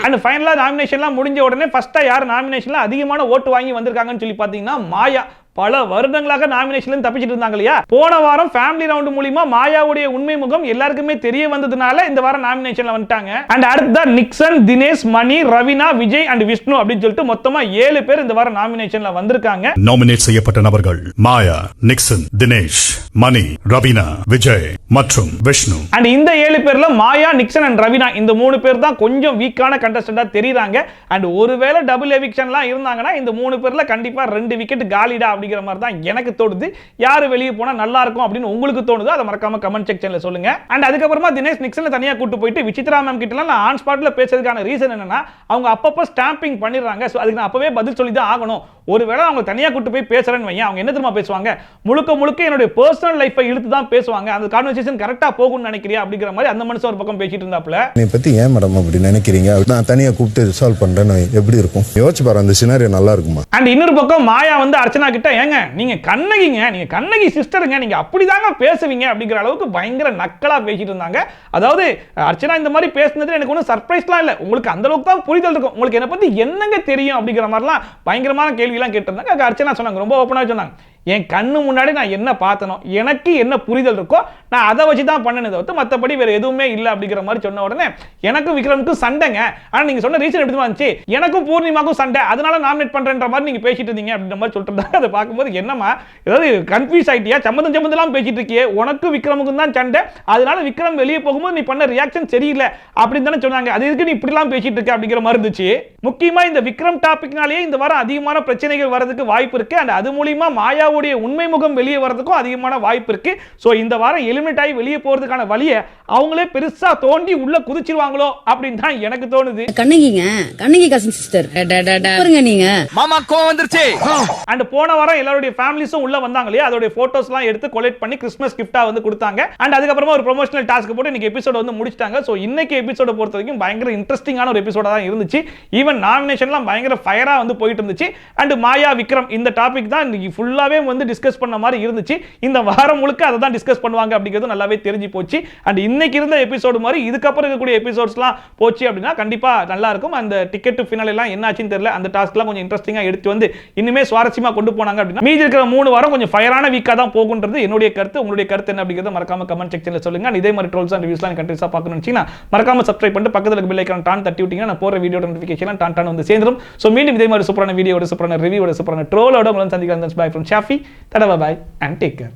அண்ட் ஃபைனலா நாமினேஷன்லாம் முடிஞ்ச உடனே ஃபர்ஸ்டா யார் நாமினேஷன்ல அதிகமான ஓட்டு வாங்கி வந்திருக்காங்கன்னு சொல்லி பாத்தீங்கன்னா மாயா. பல வருடங்களாக நாமினேஷன்ல தப்பிச்சிட்டு இருந்தாங்க இல்லையா. போன வாரம் ஃபேமிலி ரவுண்ட் மூலமா மாயாவுடைய உண்மை முகம் எல்லாருக்குமே தெரிய வந்ததுனால இந்த வாரம் நாமினேஷன்ல வந்துட்டாங்க. அண்ட் அடுத்த நிக்சன், தினேஷ், மணி, ரவீனா, விஜய் அண்ட் விஷ்ணு அப்படின்னு சொல்லிட்டு மொத்தமா 7 பேர் இந்த வாரம் நாமினேஷன்ல வந்திருக்காங்க. நாமினேட் செய்யப்பட்ட நபர்கள் மாயா, நிக்சன், தினேஷ், மணி, ரவீனா, விஜய் மற்றும் விஷ்ணு. அண்ட் இந்த 7 பேர்ல மாயா, நிக்சன் அண்ட் ரவீனா இந்த 3 பேர் தான் கொஞ்சம் வீக்கான கண்டஸ்டன்டா தெரியுறாங்க. அண்ட் ஒருவேளை டபுள் எவிக்ஷன்லாம் இருந்தாங்கன்னா இந்த 3 பேர்ல கண்டிப்பா 2 விக்கெட் காலிடா அப்படிங்கிற மாதிரி தான் எனக்கு தோணுது. யாரு வெளியே போனா நல்லா இருக்கும் அப்படின்னு உங்களுக்கு தோணுதோ அதை மறக்காம கமெண்ட் செக்ஷன்ல சொல்லுங்க. அண்ட் அதுக்கப்புறமா தினேஷ் நிக்சன் தனியா கூட்டு போயிட்டு விசித்ரா மேம் கிட்ட நான் ஆன் ஸ்பாட்ல பேசுறதுக்கான ரீசன் என்னன்னா அவங்க அப்பப்போ ஸ்டாம்பிங் பண்ணிடுறாங்க. அதுக்கு நான் அப்பவே பதில் சொல்லி தான் ஆகணும். ஒருவேளை அவங்க தனியா கூட்டு போய் பேசுறேன்னு வையன், அவங்க என்ன தெரியுமா பேசுவாங்க, முழுக்க முழுக்க என்னுடைய பர்சனல் லைஃபை இழுத்து தான் பேசுவாங்க. அந்த கான்வர்சேஷன் கரெக்டா போகும்னு நினைக்கிறியா அப்படிங்கிற மாதிரி அந்த மனுஷன் ஒரு பக்கம் பேசிட்டு இருந்தாப்ல. நீ பத்தி ஏன் மேடம் அப்படி நினைக்கிறீங்க, நான் தனியா கூப்பிட்டு ரிசால்வ் பண்றேன்னு எப்படி இருக்கும் யோசிச்சு பாரு, அந்த சினாரியோ நல்லா இருக்குமா. அண்ட் இன்னொரு பக்கம் மாயா வந்து அர்ச்சனா கிட்ட ஏங்க நீங்க கண்ணகிங்க, நீங்க கண்ணகி சிஸ்டருங்க, நீங்க அப்படிதாங்க பேசுவீங்க அப்படிங்கிற அளவுக்கு பயங்கர நக்கலா பேசிட்டு இருந்தாங்க. அதாவது அர்ச்சனா இந்த மாதிரி பேசுனது எனக்கு ஒன்றும் சர்ப்ரைஸ்லாம் இல்லை, உங்களுக்கு அந்த அளவுக்கு தான் புரிதல் இருக்கும், உங்களுக்கு என்ன பத்தி என்னங்க தெரியும் அப்படிங்கிற மாதிரிலாம் பயங்கரமான கேள்வியெல்லாம் கேட்டிருந்தாங்க. அர்ச்சனா சொன்னாங்க, ரொம்ப ஓப்பனாக சொன்னாங்க, என் கண்ணு முன்னாடி நான் என்ன பார்த்தனோ எனக்கு என்ன புரிதல் இருக்கோ நான் அதை வச்சு தான் பண்ணனதை தவிர்த்து மற்றபடி வேற எதுவுமே இல்லை அப்படிங்கிற மாதிரி சொன்ன உடனே எனக்கும் விக்ரமுக்கும் சண்டைங்க. ஆனால் நீங்க சொன்ன ரீசன் எப்படி வந்துச்சு, எனக்கும் பூர்ணிமாக்கும் சண்டை, அதனால நாமினேட் பண்றேன்ற மாதிரி நீங்க பேசிட்டு இருந்தீங்க அப்படின்ற மாதிரி சொல்லிட்டு இருந்தாங்க. அதை பார்க்கும்போது என்னமா ஏதாவது கன்ஃபியூஸ் ஆயிட்டியா, சம்மந்தம் பேசிட்டு இருக்கியே, உனக்கு விக்ரமுக்கும் தான் சண்டை, அதனால விக்ரம் வெளியே போகும்போது நீ பண்ண ரியாக்ஷன் சரியில்லை அப்படின்னு தானே சொன்னாங்க, அது எதுக்கு நீ இப்படிலாம் பேசிட்டு இருக்க அப்படிங்கிற மாதிரி இருந்துச்சு. முக்கியமா இந்த விக்ரம் டாபிக்னாலேயே இந்த வாரம் அதிகமான பிரச்சனைகள் வரதுக்கு வாய்ப்பு இருக்கு. அண்ட் அது மூலியமா மாயா உண்மை முகம் வெளியே வரதுக்கும் அதிகமான வாய்ப்பு இருக்கு. சோ இந்த வாரம் எலிமினேட் ஆகி வெளியே போறதுக்கான வழியை அவங்களே பெருசா தோண்டி உள்ள குதிச்சிருவாங்களோ அப்படின்னு தான் எனக்கு தோணுது. கண்ணகிங்க, கண்ணகி கசின் சிஸ்டர் பாருங்க நீங்க மாமா கோவம் வந்துருச்சு. அண்ட் போன வாரம் எல்லாருடைய ஃபேமிலிஸும் உள்ள வந்தாங்க இல்லையா, அதோட போட்டோஸ்லாம் எடுத்து கொலெக்ட் பண்ணி கிறிஸ்மஸ் கிஃப்டா வந்து கொடுத்தாங்க. அண்ட் அதுக்கப்புறமா ஒரு ப்ரொமோஷனல் டாஸ்க் போட்டு இன்னைக்கு எபிசோட வந்து முடிச்சிட்டாங்க. சோ இன்னைக்கு எபிசோட பொறுத்த வரைக்கும் பயங்கர இன்ட்ரெஸ்டிங்கான ஒரு எபிசோட தான் இருந்துச்சு. ஈவன் நாமினேஷன்லாம் பயங்கர ஃபயரா வந்து போயிட்டு இருந்துச்சு. அண்ட் மாயா விக்ரம் இந்த டாபிக் தான் இன்னைக்கு ஃபுல்லாவே வந்து டிஸ்கஸ் பண்ண மாதிரி இருந்துச்சு. இந்த வாரம் முழுக்க அதை தான் டிஸ்கஸ் பண்ணுவாங்க அப்படிங்கிறது நல்லாவே தெரிஞ்சு போச்சு. அண்ட் இன்னைக்கு இருந்த எபிசோடு மாதிரி இதுக்கப்புறம் இருக்கக்கூடிய எபிசோட்ஸ்லாம் போச்சு அப்படின்னா கண்டிப்பா நல்லா இருக்கும். அந்த டிக்கெட் டு ஃபினாலே எல்லாம் என்ன ஆச்சுன்னு தெரியல, அந்த டாஸ்க்லாம் கொஞ்சம் இன்ட்ரெஸ்டிங்கா எடுத்து வந்து இன்னுமே சுவாரஸ்யமா கொண்டு போனாங்க அப்படின்னா மீதி இருக்கிற 3 வாரம் கொஞ்சம் ஃபயரான வீக்கா தான் போகுன்றது என்னுடைய கருத்து. உங்களுடைய கருத்து என்ன அப்படிங்கறத மறக்காம கமெண்ட் செக்ஷன்ல சொல்லுங்க. இதே மாதிரி ட்ரோல்ஸ் அண்ட் ரிவ்யூஸ்லாம் கண்டிப்பா பார்க்கணும்னு நினைச்சீங்கன்னா மறக்காம சப்ஸ்கிரைப் பண்ணிட்டு பக்கத்துல இருக்க பெல் ஐகான் டான் தட்டி விட்டீங்கன்னா நான் போற வீடியோ நோட்டிஃபிகேஷன் டான் வந்து சேர்ந்துரும். சோ மீண்டும் இதே மாதிரி சூப்பரான வீடியோட, சூப்பரான ரிவ்யூவோட, சூப்பரான ட்ரோலோட உங்களை சந்திக்கிறேன். By from Shafi. Bye and take care.